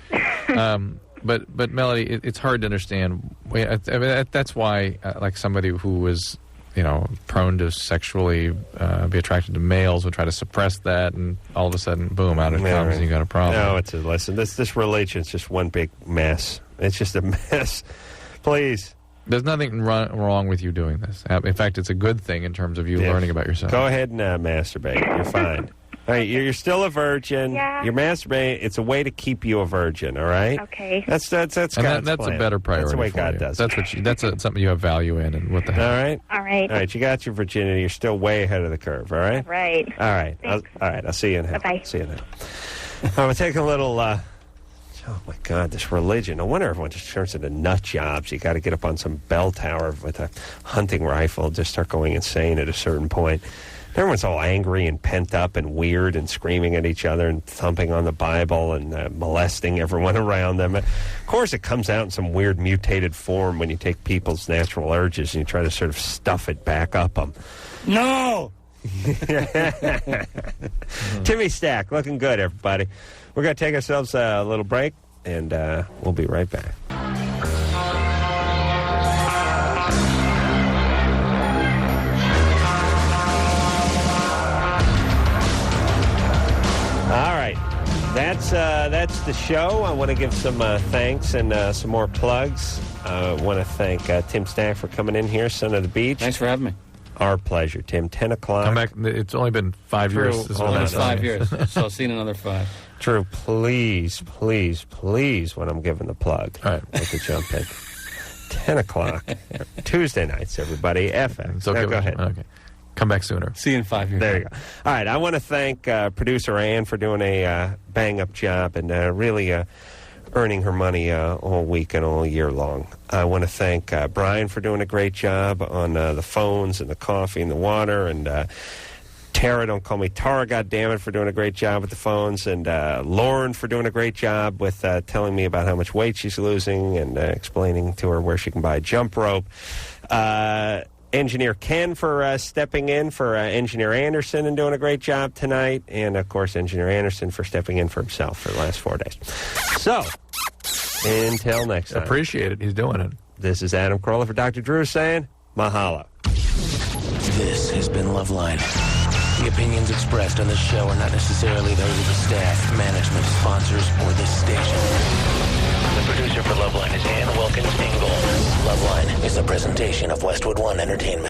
But Melody, it's hard to understand. I mean, that's why, like somebody who was, prone to sexually be attracted to males would try to suppress that, and all of a sudden, boom, out it comes, and you got a problem. No, listen, this religion's just one big mess. It's just a mess. Please. There's nothing wrong with you doing this. In fact, it's a good thing in terms of you learning about yourself. Go ahead and masturbate. You're fine. All right, you're still a virgin. Yeah. You're masturbating. It's a way to keep you a virgin. All right. Okay. That's God's that's plan. a better priority. That's the way for God you. does. That's something you have value in. And what the hell? All right. All right. All right. You got your virginity. You're still way ahead of the curve. All right. Right. All right. All right. I'll see you in hell. Bye-bye. See you then. I'm gonna take a little. Oh my God, this religion. No wonder everyone just turns into nut jobs. You got to get up on some bell tower with a hunting rifle, just start going insane at a certain point. Everyone's all angry and pent up and weird and screaming at each other and thumping on the Bible and molesting everyone around them. Of course, it comes out in some weird mutated form when you take people's natural urges and you try to sort of stuff it back up them. No! Timmy Stack, looking good, everybody. We're going to take ourselves a little break, and we'll be right back. All right, that's the show. I want to give some thanks and some more plugs. I want to thank Tim Stack for coming in here, Son of the Beach. Thanks for having me. Our pleasure, Tim. 10 o'clock. Come back. It's only been 5 years. It's 5 years, so I'll see you in another 5. Drew, please, when I'm giving the plug, all right, with the jump in. 10 o'clock, Tuesday nights, everybody. FM. So go ahead. Okay. Come back sooner. See you in 5 years. There you go. All right, I want to thank producer Ann for doing a bang-up job and really earning her money all week and all year long. I want to thank Brian for doing a great job on the phones and the coffee and the water, and Tara, don't call me Tara, goddammit, for doing a great job with the phones, and Lauren for doing a great job with telling me about how much weight she's losing and explaining to her where she can buy a jump rope. Engineer Ken for stepping in for Engineer Anderson and doing a great job tonight. And, of course, Engineer Anderson for stepping in for himself for the last 4 days. So, until next time. Appreciate it. He's doing it. This is Adam Carolla for Dr. Drew saying, mahalo. This has been Loveline. The opinions expressed on this show are not necessarily those of the staff, management, sponsors, or this station. The producer for Loveline is Ann Wilkins Ingle. Loveline is a presentation of Westwood One Entertainment.